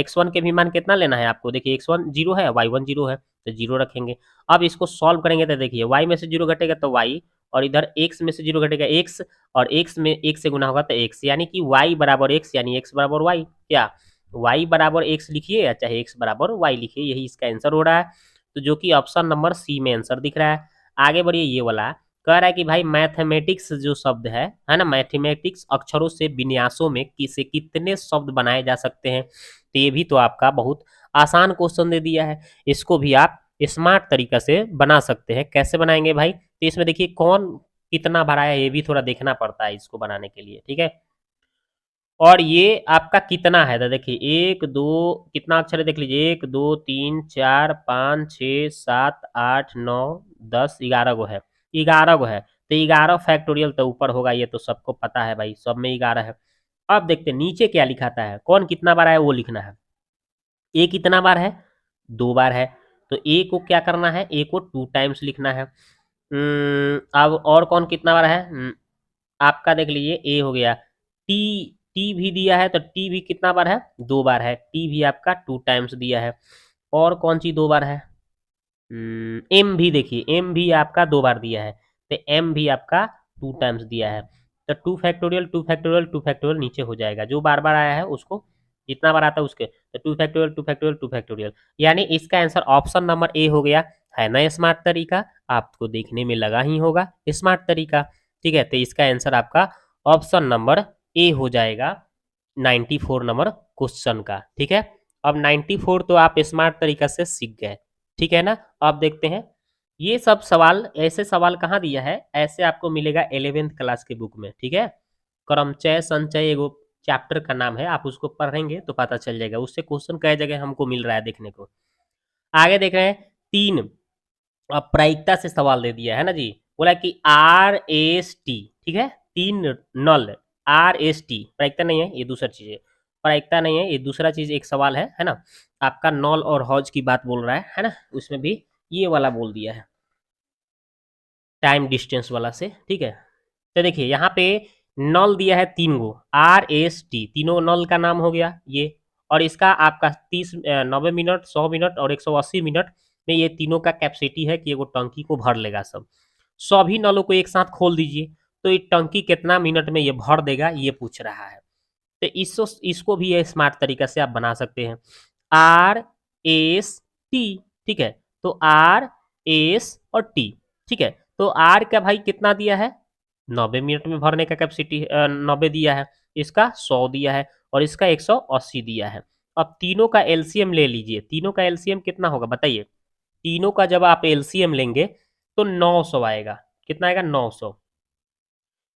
x1 के भी मान कितना लेना है आपको? देखिए x1 0 है, y1 0 है, तो 0 रखेंगे। अब इसको सॉल्व करेंगे तो देखिए y में से 0 घटेगा तो y, और इधर x में से 0 घटेगा x, और x में 1 से गुना होगा तो x, यानी कि y बराबर x यानी x बराबर y। क्या y बराबर x लिखिए या चाहे x बराबर y लिखिए, यही इसका आंसर हो रहा है। तो जो कि ऑप्शन नंबर सी में आंसर दिख रहा है। आगे बढ़िए, ये वाला कह रहा है कि भाई मैथमेटिक्स जो शब्द है ना, मैथमेटिक्स अक्षरों से विन्यासों में किसे कितने शब्द बनाए जा सकते हैं? तो ये भी तो आपका बहुत आसान क्वेश्चन दे दिया है, इसको भी आप स्मार्ट तरीका से बना सकते हैं। कैसे बनाएंगे भाई? तो इसमें देखिए कौन कितना भरा है ये भी थोड़ा देखना पड़ता है इसको बनाने के लिए, ठीक है? और ये आपका कितना है, तो देखिए 1 2 कितना अक्षर है देख लीजिए, 1 2 3 4 5 6 7 8 9 10 11 गो है। 11 गो है, तो 11 फैक्टोरियल तो ऊपर होगा, ये तो सबको पता है भाई, सब में 11 है। अब देखते हैं नीचे क्या लिखाता है, कौन कितना बार आया वो लिखना है। ए कितना बार है, 2 बार है, तो ए को क्या करना है, ए को 2 टाइम्स लिखना है। अब और कौन कितना बार है, आपका देख लीजिए ए हो गया। टी, टी भी दिया है, तो टी भी कितना बार है, 2 बार है, टी भी आपका 2 टाइम्स दिया है। और कौन सी 2 बार है, एम भी देखिए, एम भी आपका 2 बार दिया है, तो एम भी आपका 2 टाइम्स दिया है। तो 2 फैक्टोरियल 2 फैक्टोरियल 2 फैक्टोरियल नीचे हो जाएगा, जो बार बार आया है उसको जितना बार आता है उसके, तो 2 फैक्टोरियल 2 फैक्टोरियल 2 फैक्टोरियल, यानी इसका आंसर ऑप्शन नंबर ए हो गया। है ना स्मार्ट तरीका, आपको देखने में लगा ही होगा स्मार्ट तरीका। ठीक है, तो इसका आंसर आपका ऑप्शन नंबर ए हो जाएगा 94 नंबर क्वेश्चन का। ठीक है, अब 94 तो आप स्मार्ट तरीका से सीख गए। ठीक है ना, अब देखते हैं ये सब सवाल, ऐसे सवाल कहाँ दिया है, ऐसे आपको मिलेगा 11th क्लास के बुक में। ठीक है, क्रमचय संचय एगो चैप्टर का नाम है, आप उसको पढ़ेंगे तो पता चल जाएगा, उससे क्वेश्चन कई जगह हमको मिल रहा है देखने को। आगे देख रहे हैं 3, अब प्रायिकता से सवाल दे दिया है ना जी, बोला कि RST। ठीक है, 3 नल, RST प्रायिकता नहीं है, ये दूसरा चीज है, प्रायिकता नहीं है, ये दूसरा चीज एक सवाल है ना। आपका नॉल और हौज की बात बोल रहा है ना, उसमें भी ये वाला बोल दिया है टाइम डिस्टेंस वाला से। ठीक है, तो देखिए यहाँ पे नल दिया है 3 गो, RST, तीनों नल का नाम हो गया ये, और इसका आपका 90 मिनट, 100 मिनट और 180 मिनट में ये तीनों का कैपेसिटी है कि एगो टंकी को भर लेगा सब। सभी नलों को एक साथ खोल दीजिए, तो ये टंकी कितना मिनट में ये भर देगा ये पूछ रहा है। तो इसको भी ये स्मार्ट तरीका से आप बना सकते हैं, RST। ठीक है, तो RS और T। ठीक है, तो आर का भाई कितना दिया है, 90 मिनट में भरने का कैपेसिटी 90 दिया है, इसका 100 दिया है, और इसका 180 दिया है। अब तीनों का एलसीएम ले लीजिए, तीनों का एलसीएम कितना होगा बताइए, तीनों का जब आप एलसीएम लेंगे तो 900 आएगा। कितना आएगा, 900।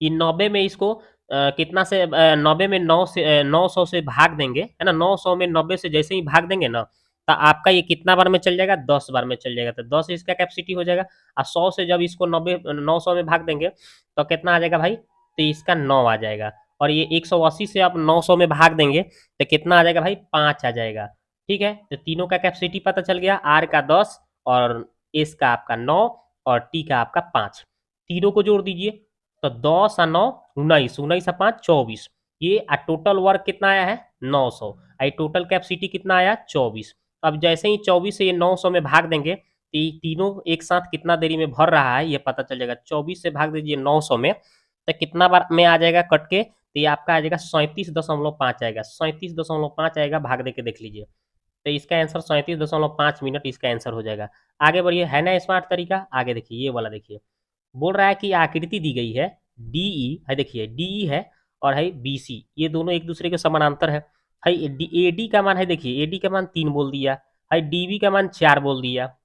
ये 90 में इसको कितना से 90 में 900 से भाग देंगे है ना, 900 में 90 से जैसे ही भाग देंगे ना, तो आपका ये कितना बार में चल जाएगा, 10 बार में चल जाएगा, तो 10 इसका कैपेसिटी हो जाएगा। और 100 से जब इसको 900 में भाग देंगे तो कितना आ जाएगा भाई, तो इसका 9 आ जाएगा। और ये 180 से आप 900 में भाग देंगे तो कितना आ जाएगा भाई, 5 आ जाएगा। ठीक है, तो तीनों का कैपेसिटी पता चल गया, आर का 10 और एस का आपका 9 और टी का आपका 5, तीनों को जोड़ दीजिए, तो 10 और 9 19, 19 और 5 24, ये टोटल वर्क कितना आया है 900, आई टोटल कैपेसिटी कितना आया 24। अब जैसे ही 24 से ये 900 में भाग देंगे तो ये तीनों एक साथ कितना देरी में भर रहा है ये पता चल जाएगा। 24 से भाग दीजिए 900 में, तो कितना बार में आ जाएगा कट के, तो ये आपका आ जाएगा 37.5 आएगा, 37.5 आएगा, भाग दे के देख लीजिए, तो इसका आंसर 37.5 मिनट इसका आंसर हो जाएगा। आगे बढ़िए, है ना स्मार्ट तरीका। आगे देखिए ये वाला देखिए, बोल रहा है कि आकृति दी गई है डीई है, देखिए डीई है और है बीसी, ये दोनों एक दूसरे के समानांतर है। एडी का मान है, देखिए एडी का मान 3 बोल दिया है, डीबी का मान 4 बोल दिया,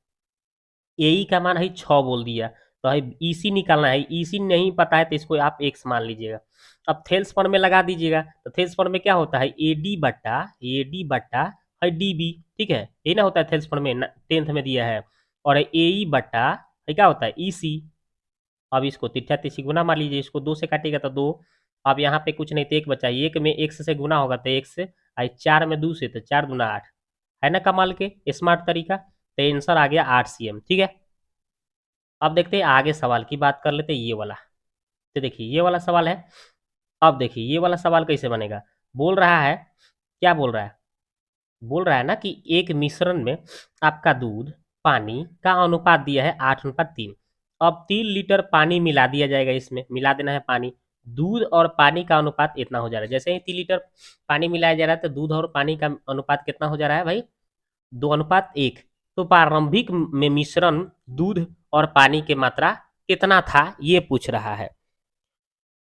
एई का मान है 6 बोल दिया, तो है ईसी निकालना है, ईसी नहीं पता है तो इसको आप एक्स मान लीजिएगा। अब थेल्स पर में लगा दीजिएगा, तो थेल्स पर में क्या होता है, एडी बट्टा है डीबी। ठीक है, ये ना होता है थेल्स पर में, 10th में दिया है, और एई बट्टा है क्या होता है ईसी। अब इसको तिरछा तिरछी गुना मार लीजिए, इसको 2 से काटिएगा तो 2, अब यहाँ पे कुछ नहीं तो 1 बचा, 1 में x से गुना होगा तो x, आई 4 में 2 से तो 4 दूना 8, है ना कमाल के स्मार्ट तरीका। तो आंसर आ गया 8 cm। ठीक है, अब देखते हैं आगे सवाल की बात कर लेते हैं, ये वाला। तो देखिए ये वाला सवाल है, अब देखिए ये वाला सवाल कैसे बनेगा, बोल रहा है, क्या बोल रहा है, बोल रहा है ना कि एक मिश्रण में आपका दूध पानी का अनुपात दिया है 8:3। अब 3 लीटर पानी मिला दिया जाएगा, इसमें मिला देना है पानी, दूध और पानी का अनुपात इतना हो जा रहा है। जैसे ही 3 लीटर पानी मिलाया जा रहा है तो दूध और पानी का अनुपात कितना हो जा रहा है भाई, 2:1। तो प्रारंभिक में मिश्रण दूध और पानी की मात्रा कितना था ये पूछ रहा है।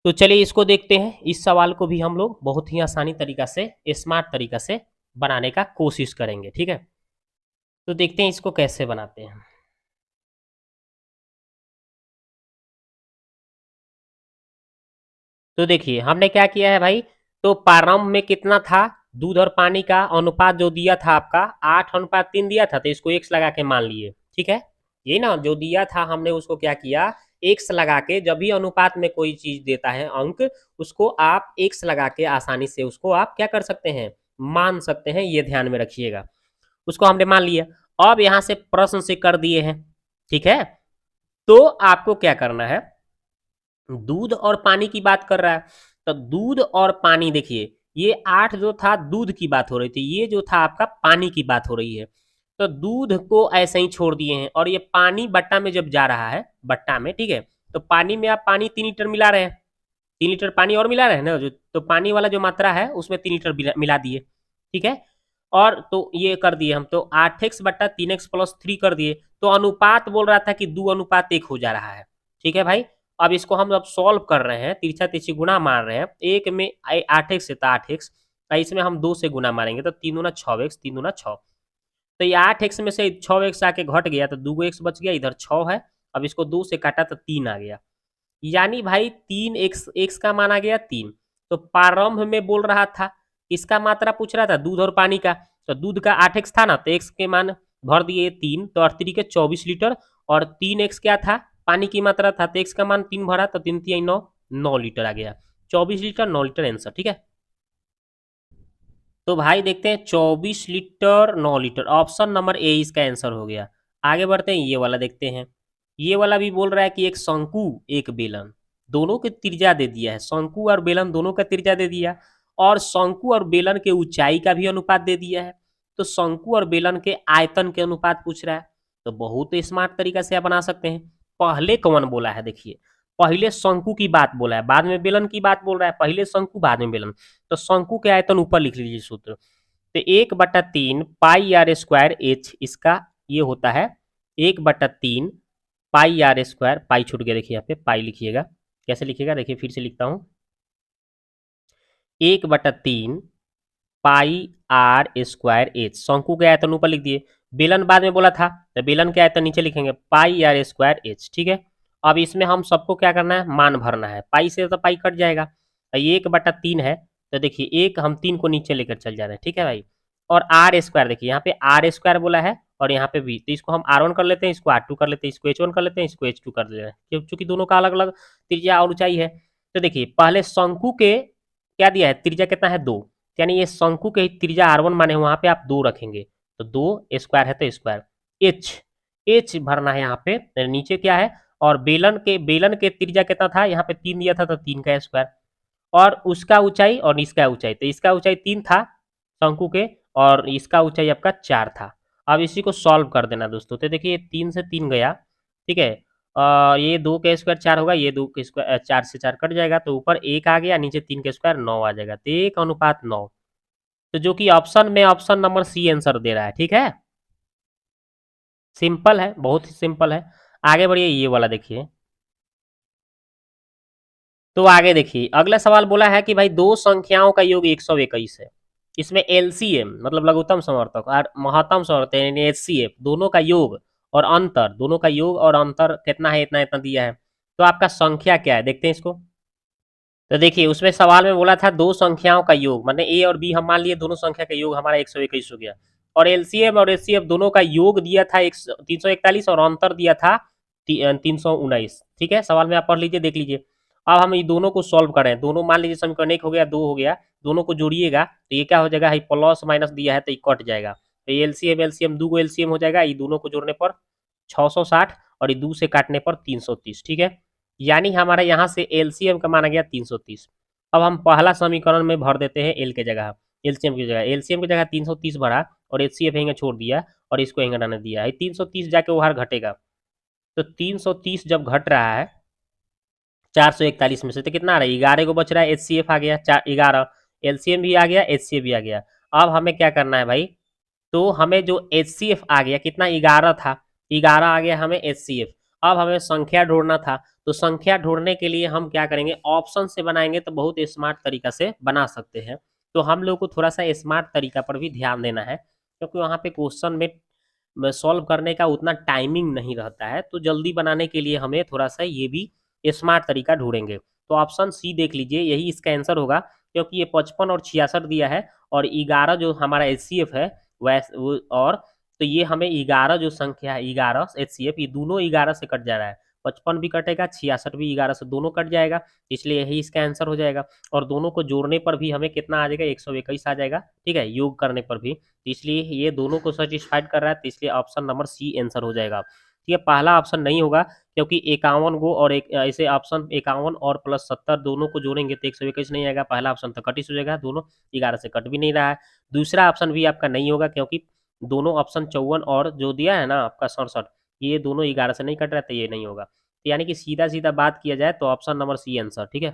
तो चलिए इसको देखते हैं, इस सवाल को भी हम लोग बहुत ही आसानी तरीका से स्मार्ट तरीका से बनाने का कोशिश करेंगे। ठीक है, तो देखते हैं इसको कैसे बनाते हैं। तो देखिए हमने क्या किया है भाई, तो प्रारंभ में कितना था, दूध और पानी का अनुपात जो दिया था आपका 8:3 दिया था, तो इसको x लगा के मान लिए। ठीक है, ये ना जो दिया था हमने उसको क्या किया, एक्स लगा के जब भी अनुपात में कोई चीज देता है अंक, उसको आप एक्स लगा के आसानी से उसको आप क्या कर सकते हैं, मान सकते हैं, ये ध्यान में रखिएगा। उसको हमने मान लिया। अब यहां से प्रश्न से कर दिए हैं, ठीक है। तो आपको क्या करना है, दूध और पानी की बात कर रहा है, तो दूध और पानी देखिए, ये 8 जो था दूध की बात हो रही थी, ये जो था आपका पानी की बात हो रही है। तो दूध को ऐसे ही छोड़ दिए हैं, और ये पानी बट्टा में जब जा रहा है, बट्टा में, ठीक है, तो पानी में आप पानी 3 लीटर मिला रहे हैं, 3 लीटर पानी और मिला रहे हैं ना, जो तो पानी वाला जो मात्रा है उसमें 3 लीटर मिला दिए, ठीक है। और तो ये कर दिए हम, तो 8x/3x+3 कर दिए। तो अनुपात बोल रहा था कि 2:1 हो जा रहा है, ठीक है भाई। अब इसको हम अब सॉल्व कर रहे हैं, तिरछा तिरछी गुना मार रहे हैं, एक में 8x है तो 8x, इसमें हम 2 से गुना मारेंगे तो 3×6x, 3×6। तो ये 8x में से 6x आके घट गया तो 2x बच गया, इधर 6 है। अब इसको 2 से काटा तो 3 आ गया, यानी भाई 3x, x का मान आ गया 3। तो प्रारंभ में बोल रहा था, इसका मात्रा पूछ रहा था दूध और पानी का, तो दूध का 8x था ना, तो x के मान भर दिए 3, तो 8 के 24 लीटर, और 3x क्या था, पानी की मात्रा था, तो x का मान 3 भरा, तो 3×3 = 9 लीटर आ गया। 24 लीटर 9 लीटर आंसर, ठीक है। तो भाई देखते हैं 24 litre 9 litre, option number A इसका आंसर हो गया। आगे बढ़ते हैं, ये वाला देखते हैं। ये वाला भी बोल रहा है कि एक शंकु एक बेलन, दोनों के त्रिज्या दे दिया है, शंकु और बेलन दोनों का त्रिज्या दे दिया, और शंकु और बेलन के ऊंचाई का भी अनुपात दे दिया है। तो शंकु और बेलन के आयतन के अनुपात पूछ रहा है, तो बहुत स्मार्ट तरीका से आप बना सकते हैं। पहले कौन बोला है देखिए, पहले शंकु की बात बोला है, बाद में बेलन की बात बोल रहा है, पहले शंकु बाद में बेलन। तो शंकु के आयतन ऊपर लिख लीजिए सूत्र, तो 1/3 πr² इसका ये होता है, 1/3 πr², पाई छूट गया देखिए, यहाँ पे पाई लिखिएगा, कैसे लिखिएगा देखिए, फिर से लिखता हूँ, 1/3 πr²h, शंकु के आयतन ऊपर लिख दिए, बेलन बाद में बोला था, तो बेलन के आयतन नीचे लिखेंगे, πr²h, ठीक है। अब इसमें हम सबको क्या करना है, मान भरना है, पाई से तो पाई कट जाएगा, 1/3 है, तो देखिए एक हम 3 को नीचे लेकर चल जा रहे हैं, ठीक है भाई। और r² देखिए, यहाँ पे r² बोला है, और यहाँ पे भी, तो इसको हम r1 कर लेते हैं, इसको r2 कर लेते हैं, इसको h1 कर लेते हैं, इसको h2 कर लेते हैं, क्योंकि दोनों का अलग अलग त्रिज्या और ऊंचाई है। तो देखिए पहले शंकु के क्या दिया है, त्रिज्या कितना है 2, यानी ये शंकु के त्रिज्या r1 माने वहां पे आप 2 रखेंगे, तो 2 स्क्वायर है तो स्क्वायर, h भरना है यहाँ पे, नीचे क्या है, और बेलन के त्रिज्या कितना था, यहाँ पे 3 दिया था, तो 3 का स्क्वायर, और उसका ऊंचाई और इसका ऊंचाई, तो इसका ऊंचाई 3 था शंकु के, और इसका ऊंचाई आपका 4 था। अब इसी को सॉल्व कर देना दोस्तों, तो देखिए 3 से 3 गया, ठीक है, ये 2 का स्क्वायर 4 होगा, ये 2 का स्क्वायर 4 से 4 कट जाएगा, तो ऊपर 1 आ गया, नीचे 3 का स्क्वायर 9 आ जाएगा, तो 1:9। तो जो कि ऑप्शन में ऑप्शन नंबर सी आंसर दे रहा है, ठीक है। सिंपल है, बहुत ही सिंपल है। आगे बढ़िए, ये वाला देखिए। तो आगे देखिए, अगला सवाल बोला है कि भाई दो संख्याओं का योग 121 है, इसमें एलसीएम मतलब लघुत्तम समवर्तक और महत्तम समवर्तक यानी एचसीएफ दोनों का योग और अंतर, दोनों का योग और अंतर कितना है, इतना इतना दिया है, तो आपका संख्या क्या है, देखते हैं इसको। तो देखिए उसमें सवाल में बोला था दो संख्याओं का योग, मतलब ए और बी हम मान लिए दोनों संख्या का योग हमारा 121 हो गया, और एलसीएम और एचसीएफ दोनों का योग दिया था 341 और अंतर दिया था 319, ठीक है। सवाल में आप पढ़ लीजिए, देख लीजिए। अब हम ये दोनों को सॉल्व करें, दोनों मान लीजिए समीकरण 1 हो गया, 2 हो गया, दोनों को जोड़िएगा तो ये क्या हो जाएगा, प्लस माइनस दिया है तो ये कट जाएगा, तो ये एलसीएम एलसीएम 2 एलसीएम हो जाएगा, ये दोनों को जोड़ने पर 660 और ये 2 से काटने पर 330, ठीक है। यानी हमारा यहाँ से एलसीएम का माना गया 330। अब हम पहला समीकरण में भर देते हैं एल के जगह, एलसीएम की जगह 330 भरा, और एचसीएफ यहीं छोड़ दिया, और इसको यहीं घटाने दिया है, 330 जाके बाहर घटेगा, तो 330 जब घट रहा है 441 में से, तो कितना आ रहा है, 11 को बच रहा है, एचसीएफ आ गया 11, एलसीएम भी आ गया, एचसीएफ भी आ गया। अब हमें क्या करना है भाई, तो हमें जो एचसीएफ आ गया कितना, 11 था, 11 आ गया हमें एचसीएफ। अब हमें संख्या ढूंढना था, तो संख्या ढूंढने के लिए हम क्या करेंगे, ऑप्शन से बनाएंगे, तो बहुत स्मार्ट तरीका से बना सकते हैं। तो हम लोग को थोड़ा सा स्मार्ट तरीका पर भी ध्यान देना है, क्योंकि वहाँ पे क्वेश्चन में सॉल्व करने का उतना टाइमिंग नहीं रहता है, तो जल्दी बनाने के लिए हमें थोड़ा सा ये भी स्मार्ट तरीका ढूंढेंगे। तो ऑप्शन सी देख लीजिए, यही इसका आंसर होगा, क्योंकि ये 55 और 66 दिया है, और 11 जो हमारा एचसीएफ है और तो ये हमें 11 जो संख्या है 11 एचसीएफ, ये दोनों 11 से कट जा रहा है, 55 भी कटेगा, 66 भी 11 से दोनों कट जाएगा, इसलिए यही इसका आंसर हो जाएगा। और दोनों को जोड़ने पर भी हमें कितना आ जाएगा, 121 आ जाएगा, ठीक है, योग करने पर भी। तो इसलिए ये दोनों को सेटिस्फाइड कर रहा है, तो इसलिए ऑप्शन नंबर सी आंसर हो जाएगा। ठीक है, पहला ऑप्शन नहीं होगा, क्योंकि 51 को और एक ऐसे ऑप्शन 51 और प्लस 70 दोनों को जोड़ेंगे तो 121 नहीं आएगा, पहला ऑप्शन तो कटिस हो जाएगा, दोनों 11 से कट भी नहीं रहा है। दूसरा ऑप्शन भी आपका नहीं होगा, क्योंकि दोनों ऑप्शन 54 और जो दिया है ना आपका 67, ये दोनों 11 से नहीं कट रहा, तो ये नहीं होगा। तो यानी कि सीधा सीधा बात किया जाए तो ऑप्शन नंबर सी आंसर, ठीक है।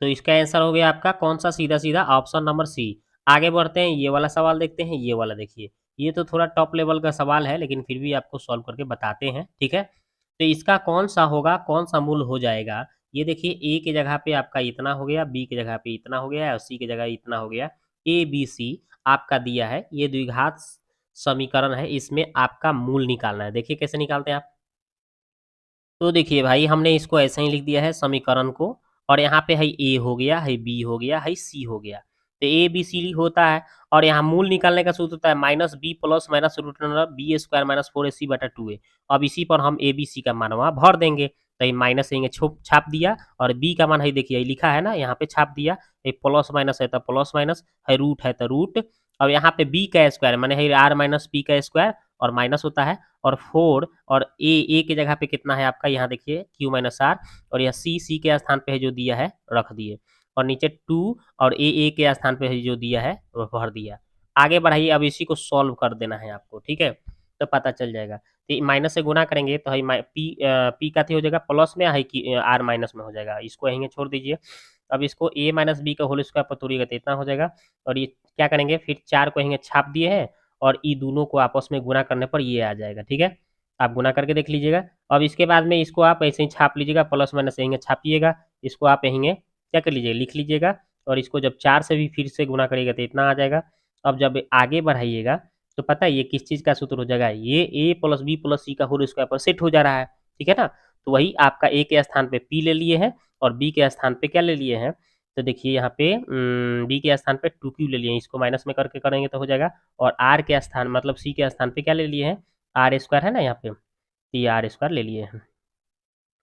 तो इसका आंसर हो गया आपका कौन सा, सीधा सीधा ऑप्शन नंबर सी। आगे बढ़ते हैं, ये वाला सवाल देखते हैं, ये वाला देखिए, ये तो थोड़ा टॉप लेवल का सवाल है, लेकिन फिर भी आपको सॉल्व करके बताते हैं, ठीक है। तो इसका कौन सा होगा, कौन सा मूल हो जाएगा, ये देखिए, ए की जगह पे आपका इतना हो गया, बी की जगह पे इतना हो गया और सी की जगह इतना हो गया। ए बी सी आपका दिया है, ये द्विघात समीकरण है, इसमें आपका मूल निकालना है। देखिए कैसे निकालते हैं आप। तो देखिए भाई, हमने इसको ऐसे ही लिख दिया है समीकरण को, और यहाँ पे है ए हो गया, है बी हो गया, है सी हो गया। तो ए बी सी होता है, और यहाँ मूल निकालने का सूत्र होता है minus B plus minus root under B square minus 4ac बटा 2a। अब इसी पर हम ए बी सी का मान वहाँ भर देंगे, तो ये माइनस देंगे, छाप दिया, और बी का मान है देखिए लिखा है ना, यहाँ पे छाप दिया, ये प्लस माइनस है तो प्लस माइनस, है रूट है तो रूट। अब यहाँ पे बी का स्क्वायर माने है आर माइनस बी का स्क्वायर, और माइनस होता है, और 4, और ए की जगह पे कितना है आपका, यहाँ देखिए क्यू माइनस आर, और यह सी के स्थान पे है जो दिया है रख दिए, और नीचे 2, और ए के स्थान पे है जो दिया है वो भर दिया। आगे बढ़ाइए, अब इसी को सॉल्व कर देना है आपको, ठीक है, तो पता चल जाएगा। तो माइनस से गुना करेंगे तो है पी का हो जाएगा प्लस में, है कि आर माइनस में हो जाएगा, इसको यहीं छोड़ दीजिए। अब इसको ए माइनस बी का होल स्क्वायर पर तोड़िएगा तो इतना हो जाएगा, और ये क्या करेंगे, फिर 4 को यहीं छाप दिए हैं, और ई दोनों को आपस में गुना करने पर ये आ जाएगा, ठीक है, आप गुना करके देख लीजिएगा। अब इसके बाद में इसको आप ऐसे ही छाप लीजिएगा, प्लस माइनस यहीं छापिएगा, इसको आप यहीं क्या कर लीजिएगा, लिख लीजिएगा, और इसको जब 4 से भी फिर से गुना करिएगा तो इतना आ जाएगा। अब जब आगे बढ़ाइएगा तो पता है ये किस चीज़ का सूत्र हो जाएगा, ये ए प्लस बी प्लस सी का होल स्क्वायर पर सेट हो जा रहा है, ठीक है ना। तो वही आपका ए के स्थान पे पी ले लिए हैं, और बी के स्थान पे क्या ले लिए हैं, तो देखिए यहाँ पे बी के स्थान पे 2q ले लिए हैं, इसको माइनस में करके करेंगे तो हो जाएगा, और आर के स्थान मतलब सी के स्थान पे क्या ले लिए हैं, आर स्क्वायर है ना यहाँ पे, तो ये आर स्क्वायर ले लिए हैं,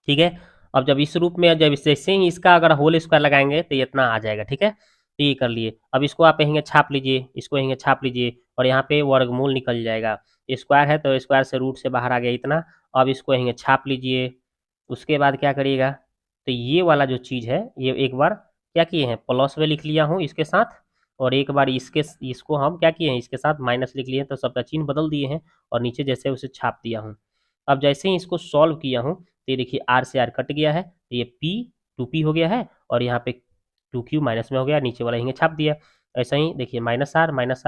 ठीक है। अब जब इस रूप में, जब जैसे ही इसका अगर होल स्क्वायर लगाएंगे तो ये इतना आ जाएगा, ठीक है, तो ये कर लिए। अब इसको आप यहीं छाप लीजिए, इसको यहीं छाप लीजिए, और यहाँ पे वर्गमूल निकल जाएगा, स्क्वायर है तो स्क्वायर से रूट से बाहर आ गया इतना। अब इसको यहीं छाप लीजिए, उसके बाद क्या करिएगा, तो ये वाला जो चीज़ है ये एक बार क्या किए हैं, प्लस में लिख लिया हूँ इसके साथ, और एक बार इसको हम क्या किए हैं, इसके साथ माइनस लिख लिए हैं, तो सबका चिन्ह बदल दिए हैं, और नीचे जैसे उसे छाप दिया हूँ। अब जैसे ही इसको सॉल्व किया हूँ तो ये देखिए आर से आर कट गया है, तो ये पी 2p हो गया है, और यहाँ पे 2q माइनस में हो गया, नीचे वाला यहीं छाप दिया। ऐसा ही देखिए माइनस आर माइनस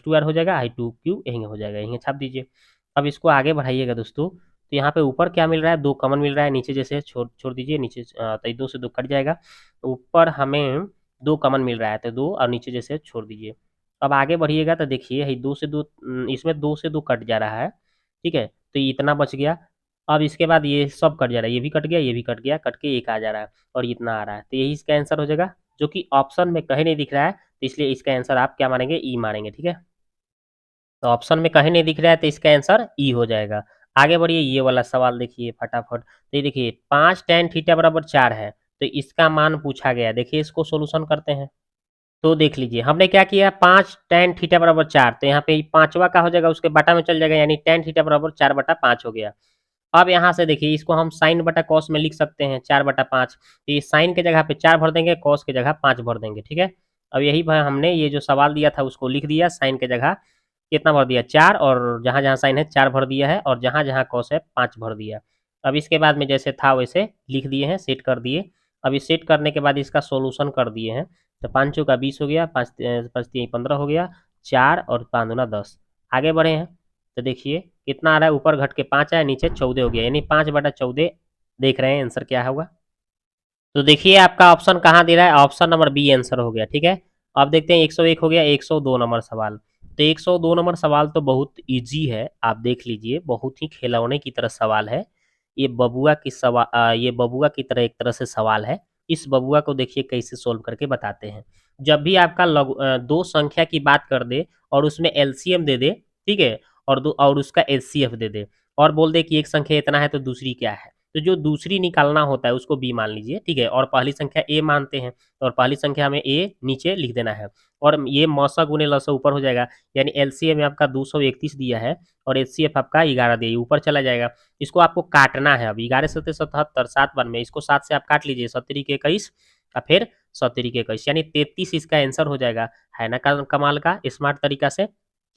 2r हो जाएगा, आई 2q यहीं हो जाएगा, यहीं छाप दीजिए। अब इसको आगे बढ़ाइएगा दोस्तों, तो यहाँ पे ऊपर क्या मिल रहा है, 2 कॉमन मिल रहा है, नीचे जैसे छोड़ दीजिए, नीचे तो 2 से 2 कट जाएगा, ऊपर हमें 2 कॉमन मिल रहा है तो 2, और नीचे जैसे छोड़ दीजिए। अब आगे बढ़िएगा तो देखिए 2 से 2, इसमें 2 से 2 कट जा रहा है, ठीक है, तो इतना बच गया। अब इसके बाद ये सब कट जा रहा है, ये भी कट गया, ये भी कट गया, कट के एक आ जा रहा है, और इतना आ रहा है, तो यही इसका आंसर हो जाएगा, जो कि ऑप्शन में कहीं नहीं दिख रहा है, तो इसलिए इसका आंसर आप क्या मानेंगे, ई मानेंगे, ठीक है। तो ऑप्शन में कहीं नहीं दिख रहा है तो इसका आंसर ई हो जाएगा। आगे बढ़िए, ये वाला सवाल देखिए फटाफट, तो ये देखिए 5 tan थीटा बराबर 4 है, तो इसका मान पूछा गया, देखिए इसको सोल्यूशन करते हैं। तो देख लीजिए हमने क्या किया, 5 tan थीटा बराबर 4, तो यहाँ पे पांचवा का हो जाएगा, उसके बटा में चल जाएगा, यानी tan थीटा बराबर 4/5 हो गया। अब यहाँ से देखिए इसको हम साइन बटा कॉस में लिख सकते हैं, 4/5, तो ये साइन के जगह पे 4 भर देंगे, कॉस के जगह 5 भर देंगे, ठीक है। अब यही हमने ये जो सवाल दिया था उसको लिख दिया, साइन के जगह कितना भर दिया, 4, और जहाँ जहाँ साइन है 4 भर दिया है, और जहाँ जहाँ कॉस है 5 भर दिया। अब इसके बाद में जैसे था वैसे लिख दिए हैं, सेट कर दिए। अब ये सेट करने के बाद इसका सोल्यूशन कर दिए हैं, तो 5 चौका 20 हो गया, 5 5 3 15 हो गया, 4 और 5 दूना 10। आगे बढ़े हैं तो देखिए कितना आ रहा है, ऊपर घट के 5 आया, नीचे 14 हो गया, यानी 5/14 देख रहे हैं आंसर क्या होगा। तो देखिए आपका ऑप्शन कहाँ दे रहा है, ऑप्शन नंबर बी आंसर हो गया, ठीक है। अब देखते हैं 101 हो गया, 102 नंबर सवाल। तो 102 नंबर सवाल तो बहुत इजी है, आप देख लीजिए, बहुत ही खिलौने की तरह सवाल है। ये बबुआ की तरह एक तरह से सवाल है। इस बबुआ को देखिए कैसे सोल्व करके बताते हैं। जब भी आपका दो संख्या की बात कर दे और उसमें एलसीएम दे दे, ठीक है, और उसका एचसीएफ दे दे, और बोल दे कि एक संख्या इतना है तो दूसरी क्या है, तो जो दूसरी निकालना होता है उसको बी मान लीजिए, ठीक है, और पहली संख्या ए मानते हैं, और पहली संख्या में ए नीचे लिख देना है, और ये मौसा गुने लसा ऊपर हो जाएगा, यानी एलसीएम में आपका 231 दिया है और एचसीएफ आपका 11 दिया, ऊपर चला जाएगा। इसको आपको काटना है, अब 11 7 77 7 में इसको 7 से आप काट लीजिए, 7 के 21 और फिर 7 के 21 यानी 33 इसका आंसर हो जाएगा। है ना कमाल का स्मार्ट तरीका से,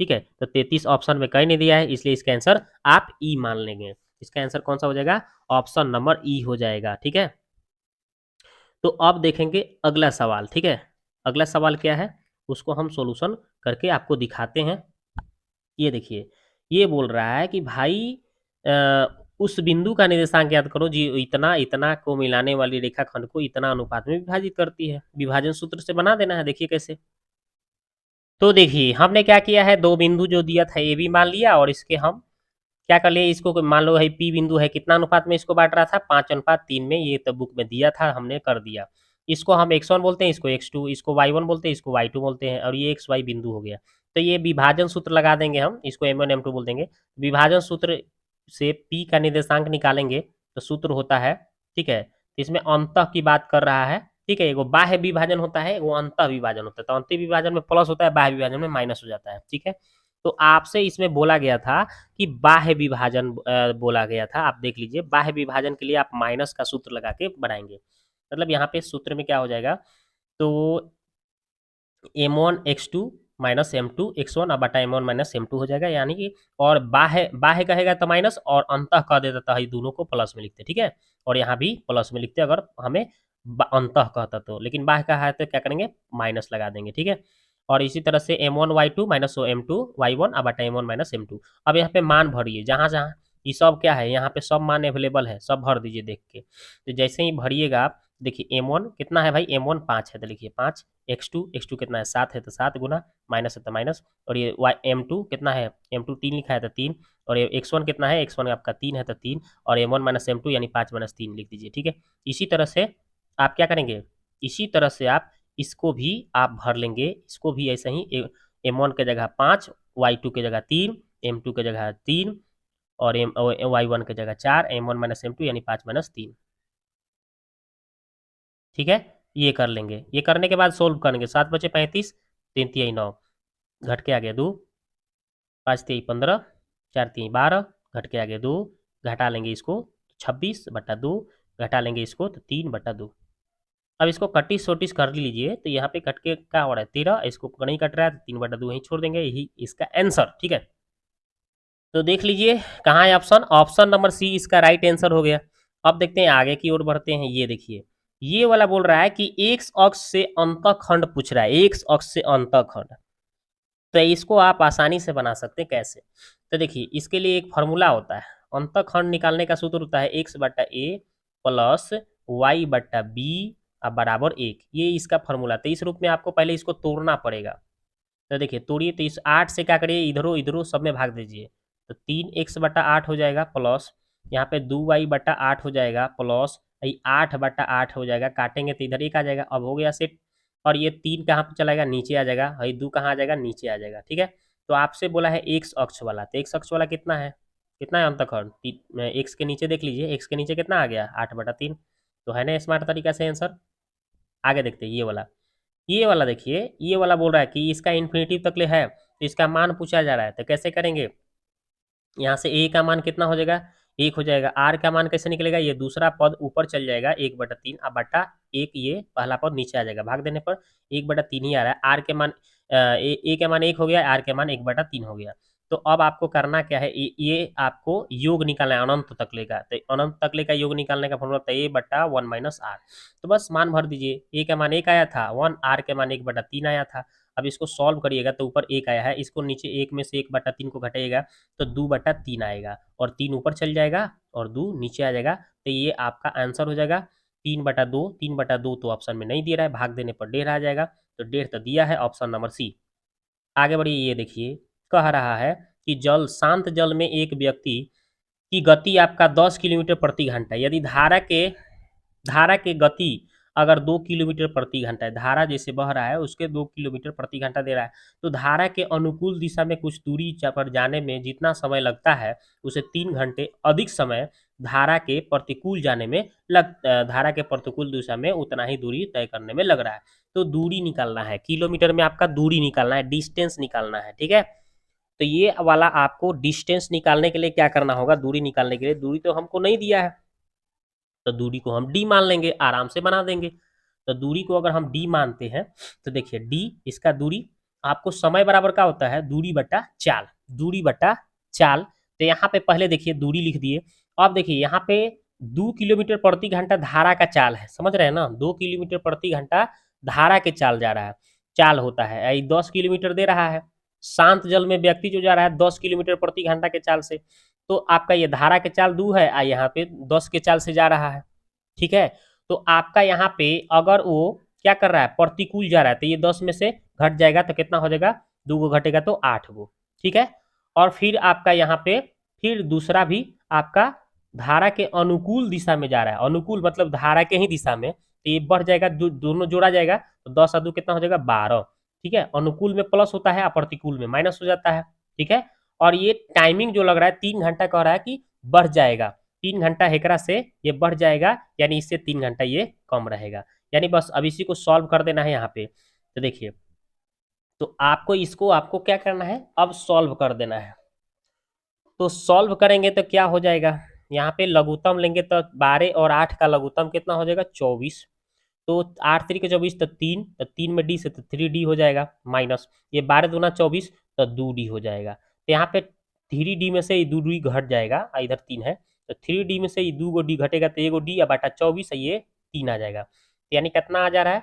ठीक है। तो 33 ऑप्शन में कहीं नहीं दिया है, इसलिए इसका आंसर आप ई मान लेंगे। इसका आंसर कौन सा हो जाएगा, ऑप्शन नंबर ई हो जाएगा, ठीक है। तो अब देखेंगे अगला सवाल, ठीक है। अगला सवाल क्या है उसको हम सॉल्यूशन करके आपको दिखाते हैं। ये देखिए, ये बोल रहा है कि भाई उस बिंदु का निर्देशांक याद करो जी, इतना इतना को मिलाने वाली रेखाखंड को इतना अनुपात में विभाजित करती है। विभाजन सूत्र से बना देना है, देखिए कैसे। तो देखिए हमने क्या किया है, दो बिंदु जो दिया था ए बी मान लिया, और इसके हम क्या कर लिए, इसको मान लो है पी बिंदु है, कितना अनुपात में इसको बांट रहा था, 5:3 में, ये तो बुक में दिया था, हमने कर दिया। इसको हम x1 बोलते हैं, इसको x2, इसको y1 बोलते हैं, इसको y2 बोलते हैं, और ये xy बिंदु हो गया। तो ये विभाजन सूत्र लगा देंगे हम, इसको m1 m2 बोल देंगे। विभाजन सूत्र से p का निर्देशांक निकालेंगे तो सूत्र होता है, ठीक है। इसमें अंतः की बात कर रहा है, ठीक है। एगो बाह्य विभाजन होता है, वो अंतः विभाजन होता है। तो अंतः विभाजन में प्लस होता है, बाह्य विभाजन में माइनस हो जाता है, ठीक है। तो आपसे इसमें बोला गया था कि बाह्य विभाजन बोला गया था, आप देख लीजिए, बाह्य विभाजन के लिए आप माइनस का सूत्र लगा के बनाएंगे। मतलब यहाँ पे सूत्र में क्या हो जाएगा, तो m1 x2 minus m2 x1 अब बटा m1 माइनस m2 हो जाएगा, यानी कि, और बाह्य बाह्य कहेगा तो माइनस, और अंतः कह देता था, दोनों को प्लस में लिखते, ठीक है। और यहाँ भी प्लस में लिखते अगर हमें अंतः कहता तो, लेकिन बाह्य कहा है तो क्या करेंगे, माइनस लगा देंगे, ठीक है। और इसी तरह से m1 y2 minus m2 y1 अब बटा m1 माइनस m2। अब यहाँ पे मान भरिए, जहाँ जहाँ ये सब क्या है, यहाँ पे सब मान अवेलेबल है, सब भर दीजिए देख के। तो जैसे ही भरिएगा आप, देखिए m1 कितना है भाई, m1 5 है, तो लिखिए 5, x2 कितना है 7 है, तो 7 गुना, माइनस है तो माइनस, और ये m2 कितना है, m2 3 लिखा है तो 3, और ये x1 कितना है, x1 आपका 3 है तो 3, और m1 माइनस m2 यानी 5 माइनस 3 लिख दीजिए, ठीक है। इसी तरह से आप क्या करेंगे, इसी तरह से आप इसको भी आप भर लेंगे, इसको भी ऐसे ही m1 के जगह 5, y2 के जगह 3, m2 के जगह 3, और y1 के जगह 4, m1 माइनस m2 यानी 5 माइनस 3, ठीक है। ये कर लेंगे, ये करने के बाद सोल्व करेंगे, 7 बचे 35, 3 तिहाई 9, घट के आ गया 2, 5 तिहाई 15, 4 तिहाई 12, घट के आ गया 2, घटा लेंगे इसको 26/2, घटा लेंगे इसको तो 3/2। अब इसको कटिस सोटिस कर लीजिए, तो यहाँ पे कट के क्या हो रहा है 13, इसको नहीं कट रहा है तो 3/2 वहीं छोड़ देंगे, यही इसका आंसर, ठीक है। तो देख लीजिए कहाँ है ऑप्शन, ऑप्शन नंबर सी इसका राइट आंसर हो गया। अब देखते हैं आगे की ओर बढ़ते हैं, ये देखिए, ये वाला बोल रहा है कि एक्स अक्ष से अंतःखंड पूछ रहा है, एक्स अक्ष से अंतःखंड। तो इसको आप आसानी से बना सकते हैं, कैसे, तो देखिए इसके लिए एक फार्मूला होता है, अंतःखंड निकालने का सूत्र होता है x/a प्लस y/b अब बराबर 1, ये इसका फार्मूला। तो इस रूप में आपको पहले इसको तोड़ना पड़ेगा। तो देखिए तोड़िए, तो इस 8 से क्या करिए, इधरों इधरों सब में भाग दीजिए, तो 3x/8 हो जाएगा, प्लस यहाँ पे 2y/8 हो जाएगा, प्लस 8/8 हो जाएगा, काटेंगे तो इधर 1 आ जाएगा। अब हो गया सेट, और ये 3 कहाँ पे चला जाएगा, नीचे आ जाएगा, 2 कहाँ आ जाएगा, नीचे आ जाएगा, ठीक है। तो आपसे बोला है एक्स अक्ष वाला, तो एक्स अक्ष वाला कितना है, कितना है अंतःखंड, एक्स के नीचे देख लीजिए, एक्स के नीचे कितना आ गया 8/3, तो है ना स्मार्ट तरीका से आंसर। आगे देखते हैं ये वाला देखिए, ये वाला बोल रहा है कि इसका इन्फिनिटी तक ले है, तो इसका मान पूछा जा रहा है, तो कैसे करेंगे, यहाँ से ए का मान कितना हो जाएगा, 1 हो जाएगा, आर का मान कैसे निकलेगा, ये दूसरा पद ऊपर चल जाएगा 1/3, अब बटा 1, ये पहला पद नीचे आ जाएगा, भाग देने पर 1/3 ही आ रहा है। आर के मान ए के मान 1 हो गया, आर के मान 1/3 हो गया। तो अब आपको करना क्या है, ये आपको योग निकालना है अनंत तकले का, तो अनंत तकले का योग निकालने का फॉर्मूला होता है a/1 माइनस आर। तो बस मान भर दीजिए, ए का मान 1 आया था 1, आर के मान 1/3 आया था। अब इसको सॉल्व करिएगा तो ऊपर 1 आया है, इसको नीचे 1 में से 1/3 को घटाइएगा तो 2/3 आएगा, और 3 ऊपर चल जाएगा और 2 नीचे आ जाएगा, तो ये आपका आंसर हो जाएगा 3/2। 3/2 तो ऑप्शन में नहीं दे रहा है, भाग देने पर 1.5 आ जाएगा, तो 1.5 तो दिया है, ऑप्शन नंबर सी। आगे बढ़िए, ये देखिए कह रहा है कि शांत जल में एक व्यक्ति की गति आपका 10 किलोमीटर प्रति घंटा, यदि धारा के गति अगर 2 किलोमीटर प्रति घंटा है, धारा जैसे बह रहा है उसके 2 किलोमीटर प्रति घंटा दे रहा है, तो धारा के अनुकूल दिशा में कुछ दूरी पर जाने में जितना समय लगता है उसे 3 घंटे अधिक समय धारा के प्रतिकूल जाने में धारा के प्रतिकूल दिशा में उतना ही दूरी तय करने में लग रहा है। तो दूरी निकालना है, किलोमीटर में आपका दूरी निकालना है, डिस्टेंस निकालना है, ठीक है। तो ये वाला आपको डिस्टेंस निकालने के लिए क्या करना होगा, दूरी निकालने के लिए, दूरी तो हमको नहीं दिया है तो दूरी को हम डी मान लेंगे, आराम से बना देंगे। तो दूरी को अगर हम डी मानते हैं तो देखिए डी इसका दूरी आपको समय बराबर का होता है दूरी बटा चाल, दूरी बटा चाल। तो यहाँ पे पहले देखिए दूरी लिख दिए। अब देखिए यहाँ पे 2 किलोमीटर प्रति घंटा धारा का चाल है, समझ रहे हैं ना, 2 किलोमीटर प्रति घंटा धारा के चाल जा रहा है, चाल होता है 10 किलोमीटर दे रहा है। शांत जल में व्यक्ति जो जा रहा है 10 किलोमीटर प्रति घंटा के चाल से, तो आपका ये धारा के चाल 2 है, यहाँ पे 10 के चाल से जा रहा है, ठीक है। तो आपका यहाँ पे अगर वो क्या कर रहा है, प्रतिकूल जा रहा है, तो ये 10 में से घट जाएगा तो कितना हो जाएगा, 2 गो घटेगा तो 8 गो, ठीक है। और फिर आपका यहाँ पे फिर दूसरा भी आपका धारा के अनुकूल दिशा में जा रहा है, अनुकूल मतलब धारा के ही दिशा में, तो ये बढ़ जाएगा, दोनों जोड़ा जाएगा तो 10 और 2 कितना हो जाएगा 12, ठीक है। अनुकूल में प्लस होता है और प्रतिकूल में माइनस हो जाता है, ठीक है। और ये टाइमिंग जो लग रहा है 3 घंटा कह रहा है कि बढ़ जाएगा, 3 घंटा हेकरा से ये बढ़ जाएगा, यानी इससे 3 घंटा ये कम रहेगा, यानी बस अब इसी को सॉल्व कर देना है यहाँ पे। तो देखिए तो आपको इसको आपको क्या करना है, अब सॉल्व कर देना है। तो सॉल्व करेंगे तो क्या हो जाएगा, यहाँ पे लघुत्तम लेंगे तो 12 और 8 का लघुत्तम कितना हो जाएगा 24, तो 8 3 के 24 तो 3, तो 3 में डी से तो 3D हो जाएगा, माइनस ये 12 दूना 24 तो 2D हो जाएगा। तो यहाँ पे 3D में से ये 2D घट जाएगा, इधर 3 है तो 3D में से ये 2 गो डी घटेगा तो 1 गो डी बटा 24 ये 3 आ जाएगा, तो यानी कितना आ जा रहा है,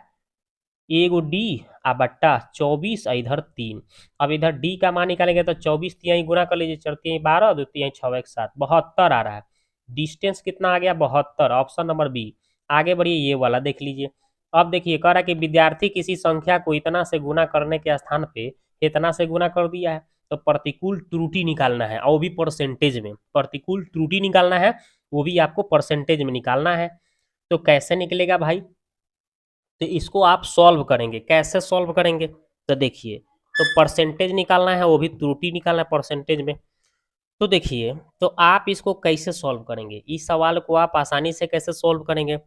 1 गो डी बट्टा 24 इधर 3। अब इधर डी का मान निकालेंगे तो 24 तिहाई गुना कर लीजिए, 4 तिहाई 12 2 तिहाई 6 1 7, 72 आ रहा है। डिस्टेंस कितना आ गया 72, ऑप्शन नंबर बी। आगे बढ़िए ये वाला देख लीजिए। अब देखिए कह रहा है कि विद्यार्थी किसी संख्या को इतना से गुना करने के स्थान पे इतना से गुना कर दिया है, तो प्रतिकूल त्रुटि निकालना है, और वो भी परसेंटेज में, प्रतिकूल त्रुटि निकालना है वो भी आपको परसेंटेज में निकालना है। तो कैसे निकलेगा भाई, तो इसको आप सॉल्व करेंगे, कैसे सॉल्व करेंगे, तो देखिए तो परसेंटेज निकालना है वो भी त्रुटि निकालना है परसेंटेज में। तो देखिए तो आप इसको कैसे सॉल्व करेंगे, इस सवाल को आप आसानी से कैसे सॉल्व करेंगे,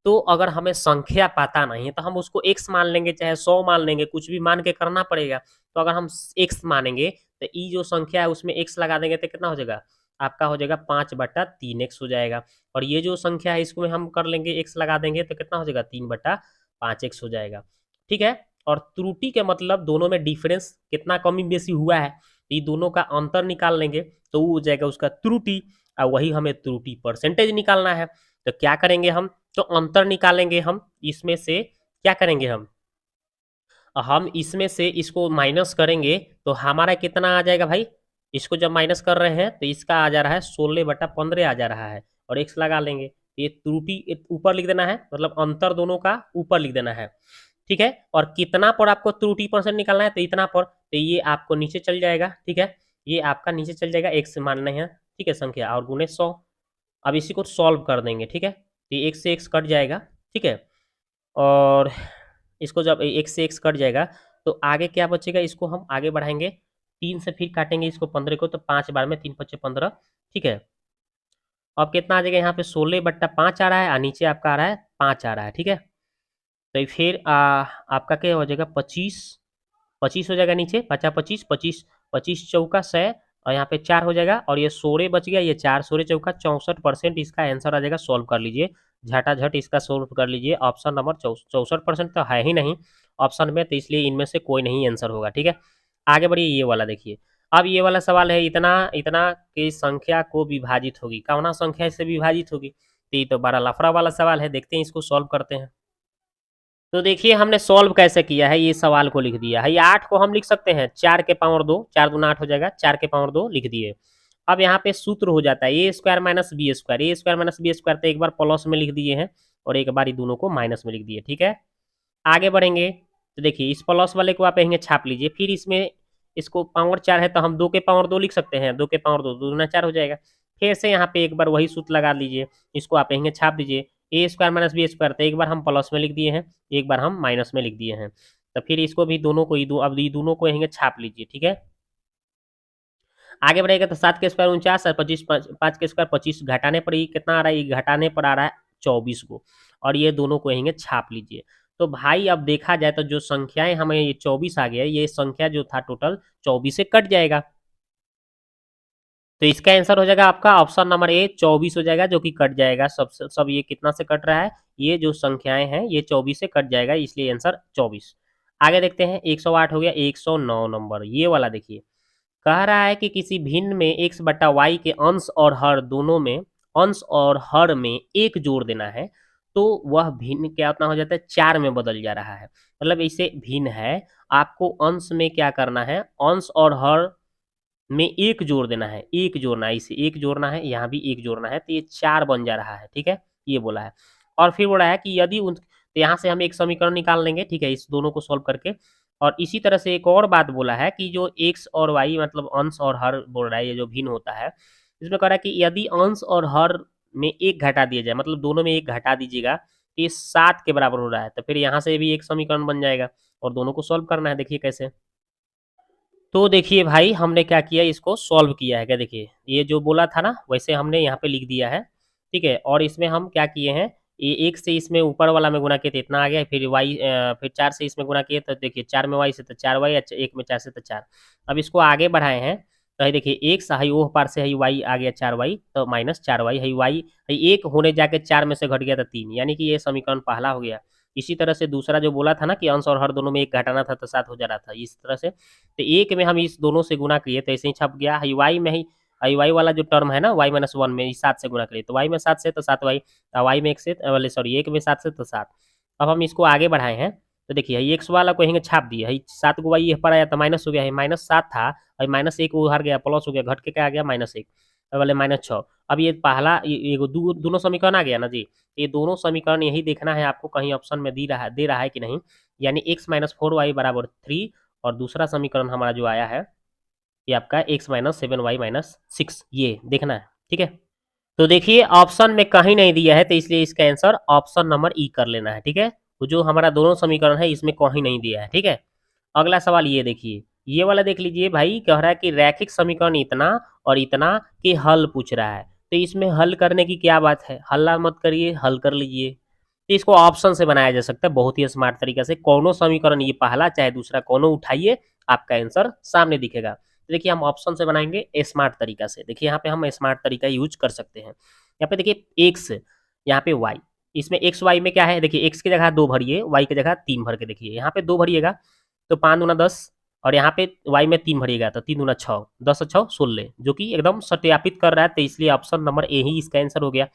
तो अगर हमें संख्या पता नहीं है तो हम उसको x मान लेंगे, चाहे 100 मान लेंगे, कुछ भी मान के करना पड़ेगा। तो अगर हम x मानेंगे तो ई जो संख्या है उसमें x लगा देंगे तो कितना हो जाएगा, आपका हो जाएगा 5/3x हो जाएगा। और ये जो संख्या है इसको हम कर लेंगे x लगा देंगे तो कितना हो जाएगा 3/5x हो जाएगा, ठीक है। और त्रुटि के मतलब दोनों में डिफरेंस कितना कमी बेसी हुआ है, ये दोनों का अंतर निकाल लेंगे तो वो हो जाएगा उसका त्रुटि, और वही हमें त्रुटि परसेंटेज निकालना है। तो क्या करेंगे हम, तो अंतर निकालेंगे हम, इसमें से क्या करेंगे हम इसमें से इसको माइनस करेंगे तो हमारा कितना आ जाएगा भाई, इसको जब माइनस कर रहे हैं तो इसका आ जा रहा है 16/15 आ जा रहा है, और x लगा लेंगे, ये त्रुटि ऊपर लिख देना है, मतलब अंतर दोनों का ऊपर लिख देना है, ठीक है। और कितना पर आपको त्रुटि परसेंट निकालना है, तो इतना पर, तो ये आपको नीचे चल जाएगा, ठीक है, ये आपका नीचे चल जाएगा, x मानना है, ठीक है, संख्या और गुणे 100। अब इसी को सॉल्व कर देंगे, ठीक है, तो एक से x कट जाएगा, ठीक है। और इसको जब एक से x कट जाएगा तो आगे क्या बचेगा, इसको हम आगे बढ़ाएंगे, 3 से फिर काटेंगे इसको 15 को, तो 5 बार में 3 5 15, ठीक है। अब कितना आ जाएगा यहाँ पे 16/5 आ रहा है, और नीचे आपका आ रहा है 5 आ रहा है, ठीक है। तो फिर आपका क्या हो जाएगा 25 हो जाएगा, नीचे 5 25 25 25 चौका 100, और यहाँ पे 4 हो जाएगा, और ये 16 बच गया, ये 4 16 चौका 64% इसका आंसर आ जाएगा। सॉल्व कर लीजिए, झटाझट इसका सॉल्व कर लीजिए। ऑप्शन नंबर 64% तो है ही नहीं ऑप्शन में, तो इसलिए इनमें से कोई नहीं आंसर होगा, ठीक है। आगे बढ़िए ये वाला देखिए। अब ये वाला सवाल है, इतना इतना की संख्या को विभाजित होगी, कौना संख्या से विभाजित होगी, तो ये तो बड़ा लफड़ा वाला सवाल है, देखते हैं इसको सॉल्व करते हैं। तो देखिए हमने सॉल्व कैसे किया है, ये सवाल को लिख दिया है, ये 8 को हम लिख सकते हैं 4 के पावर 2, 4 दूना 8 हो जाएगा, 4 के पावर 2 लिख दिए। अब यहाँ पे सूत्र हो जाता है ए स्क्वायर माइनस बी स्क्वायर, ए स्क्वायर माइनस बी स्क्वायर, तो एक बार प्लस में लिख दिए हैं और एक बार ये दोनों को माइनस में लिख दिए, ठीक है। आगे बढ़ेंगे तो देखिए इस प्लस वाले को आप यहीं छाप लीजिए, फिर इसमें इसको पावर 4 है तो हम 2 के पावर 2 लिख सकते हैं, 2 के पावर 2 2 दूना 4 हो जाएगा। फिर से यहाँ पे एक बार वही सूत्र लगा लीजिए, इसको आप यहीं छाप दीजिए, ए स्क्वायर माइनस बी स्क्वायर, तो एक बार हम प्लस में लिख दिए हैं, एक बार हम माइनस में लिख दिए हैं। तो फिर इसको भी दोनों को अब ये दोनों को यहीं छाप लीजिए, ठीक है। आगे बढ़ेगा तो 7 के स्क्वायर 49 और 25 5 के स्क्वायर 25, घटाने पर ये कितना आ रहा है, ये घटाने पर आ रहा है 24 को, और ये दोनों को यहीं छाप लीजिए। तो भाई अब देखा जाए तो जो संख्याएं हमें ये 24 आ गया, ये संख्या जो था टोटल 24 से कट जाएगा, तो इसका आंसर हो जाएगा आपका ऑप्शन नंबर ए 24 हो जाएगा, जो कि कट जाएगा सब ये कितना से कट रहा है, ये जो संख्याएं हैं ये 24 से कट जाएगा, इसलिए आंसर 24। आगे देखते हैं 108 हो गया, 109 नंबर ये वाला देखिए, कह रहा है कि किसी भिन्न में x बटा वाई के अंश और हर दोनों में, अंश और हर में एक जोड़ देना है, तो वह भिन्न क्या उतना हो जाता है, 4 में बदल जा रहा है। मतलब इसे भिन्न है, आपको अंश में क्या करना है, अंश और हर में एक जोड़ देना है, एक जोड़ना है, इसे एक जोड़ना है, यहाँ भी एक जोड़ना है, तो ये 4 बन जा रहा है, ठीक है, ये बोला है। और फिर बोला है कि यदि उन, तो यहाँ से हम एक समीकरण निकाल लेंगे, ठीक है, इस दोनों को सोल्व करके। और इसी तरह से एक और बात बोला है कि जो x और y मतलब अंश और हर बोल रहा है, ये जो भिन्न होता है, इसमें कह रहा है कि यदि अंश और हर में एक घटा दिया जाए, मतलब दोनों में एक घटा दीजिएगा, तो ये 7 के बराबर हो रहा है, तो फिर यहाँ से भी एक समीकरण बन जाएगा और दोनों को सोल्व करना है। देखिए कैसे, तो देखिए भाई हमने क्या किया, इसको सॉल्व किया है, क्या देखिए ये जो बोला था ना वैसे हमने यहाँ पे लिख दिया है, ठीक है। और इसमें हम क्या किए हैं, ये एक से इसमें ऊपर वाला में गुना किए तो इतना आ गया, फिर वाई फिर 4 से इसमें गुना किए तो देखिए 4 में वाई से तो 4 वाई, अच्छा 1 में 4 से तो 4। अब इसको आगे बढ़ाए हैं तो ये देखिए एक सही वो पार से है वाई आ गया 4 वाई, तो माइनस 4 वाई है वाई, एक होने जाके 4 में से घट गया था 3, यानी कि ये समीकरण पहला हो गया। इसी तरह से दूसरा जो बोला था ना कि अंश और हर दोनों में एक घटाना था तो 7 हो जा रहा था, इस तरह से तो एक में हम इस दोनों से गुना किए तो ऐसे ही छप गया, हाई वाई में ही हाई वाई वाला जो टर्म है ना y माइनस 1 में 7 से गुना करिए, तो y में 7 से तो 7 वाई, वाई में 1 से वाले सॉरी 1 में 7 से तो 7। अब हम इसको आगे बढ़ाए हैं तो देखिए x वाला को यहीं छाप दिए, 7 को y पर आया तो माइनस हो गया है, माइनस 7 था और माइनस 1 उधर गया प्लस हो गया, घट के क्या आ गया -1 वाले -6। अब ये पहला ये दोनों समीकरण आ गया ना जी, ये दोनों समीकरण यही देखना है आपको कहीं ऑप्शन में दे रहा है कि नहीं, यानी x माइनस 4y बराबर 3, और दूसरा समीकरण हमारा जो आया है ये आपका x माइनस 7y माइनस 6, ये देखना है, ठीक है। तो देखिए ऑप्शन में कहीं नहीं दिया है, तो इसलिए इसका आंसर ऑप्शन नंबर ई कर लेना है, ठीक है। तो जो हमारा दोनों समीकरण है इसमें कहीं नहीं दिया है, ठीक है। अगला सवाल ये देखिए, ये वाला देख लीजिए भाई, कह रहा है कि रैखिक समीकरण इतना और इतना के हल पूछ रहा है, तो इसमें हल करने की क्या बात है, हल्ला मत करिए, हल कर लीजिए। तो इसको ऑप्शन से बनाया जा सकता है बहुत ही स्मार्ट तरीके से, कोनो समीकरण ये पहला चाहे दूसरा कोनो उठाइए, आपका आंसर सामने दिखेगा। तो देखिए हम ऑप्शन से बनाएंगे स्मार्ट तरीका से, देखिए यहाँ पे हम स्मार्ट तरीका यूज कर सकते हैं। यहाँ पे देखिए एक्स, यहाँ पे वाई, इसमें एक्स वाई में क्या है, देखिए एक्स की जगह 2 भरिए, वाई की जगह 3 भर के देखिए, यहाँ पे 2 भरिएगा तो 5 दूना 10, और यहाँ पे वाई में 3 भरिएगा तो 3 दूना 6, 10 6 16, जो कि एकदम सत्यापित कर रहा है, तो इसलिए ऑप्शन नंबर ए ही इसका आंसर हो गया,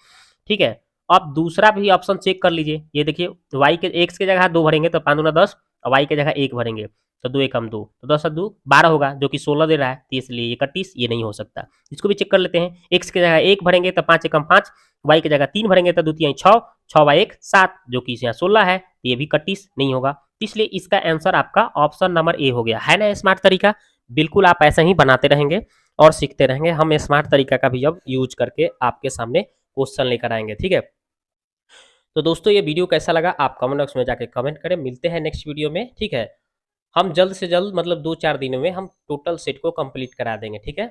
ठीक है। अब दूसरा भी ऑप्शन चेक कर लीजिए, ये देखिए वाई के एक्स की जगह 2 भरेंगे तो 5 दूना 10, और वाई की जगह 1 भरेंगे तो 2 एकम 2, तो 10 2 12 होगा, जो कि 16 दे रहा है, तो इसलिए ये 31 ये नहीं हो सकता। इसको भी चेक कर लेते हैं, एक्स की जगह 1 भरेंगे तो 5 एकम 5, वाई की जगह 3 भरेंगे तो 2 3 6, 6 बाई 1 7, जो कि यहाँ 16 है, तो ये भी 31 नहीं होगा, इसलिए इसका आंसर आपका ऑप्शन नंबर ए हो गया, है ना स्मार्ट तरीका। बिल्कुल आप ऐसे ही बनाते रहेंगे और सीखते रहेंगे, हम स्मार्ट तरीका का भी अब यूज करके आपके सामने क्वेश्चन लेकर आएंगे, ठीक है। तो दोस्तों ये वीडियो कैसा लगा आप कमेंट बॉक्स में जाके कमेंट करें, मिलते हैं नेक्स्ट वीडियो में, ठीक है। हम जल्द से जल्द मतलब 2-4 दिनों में हम टोटल सेट को कंप्लीट करा देंगे, ठीक है।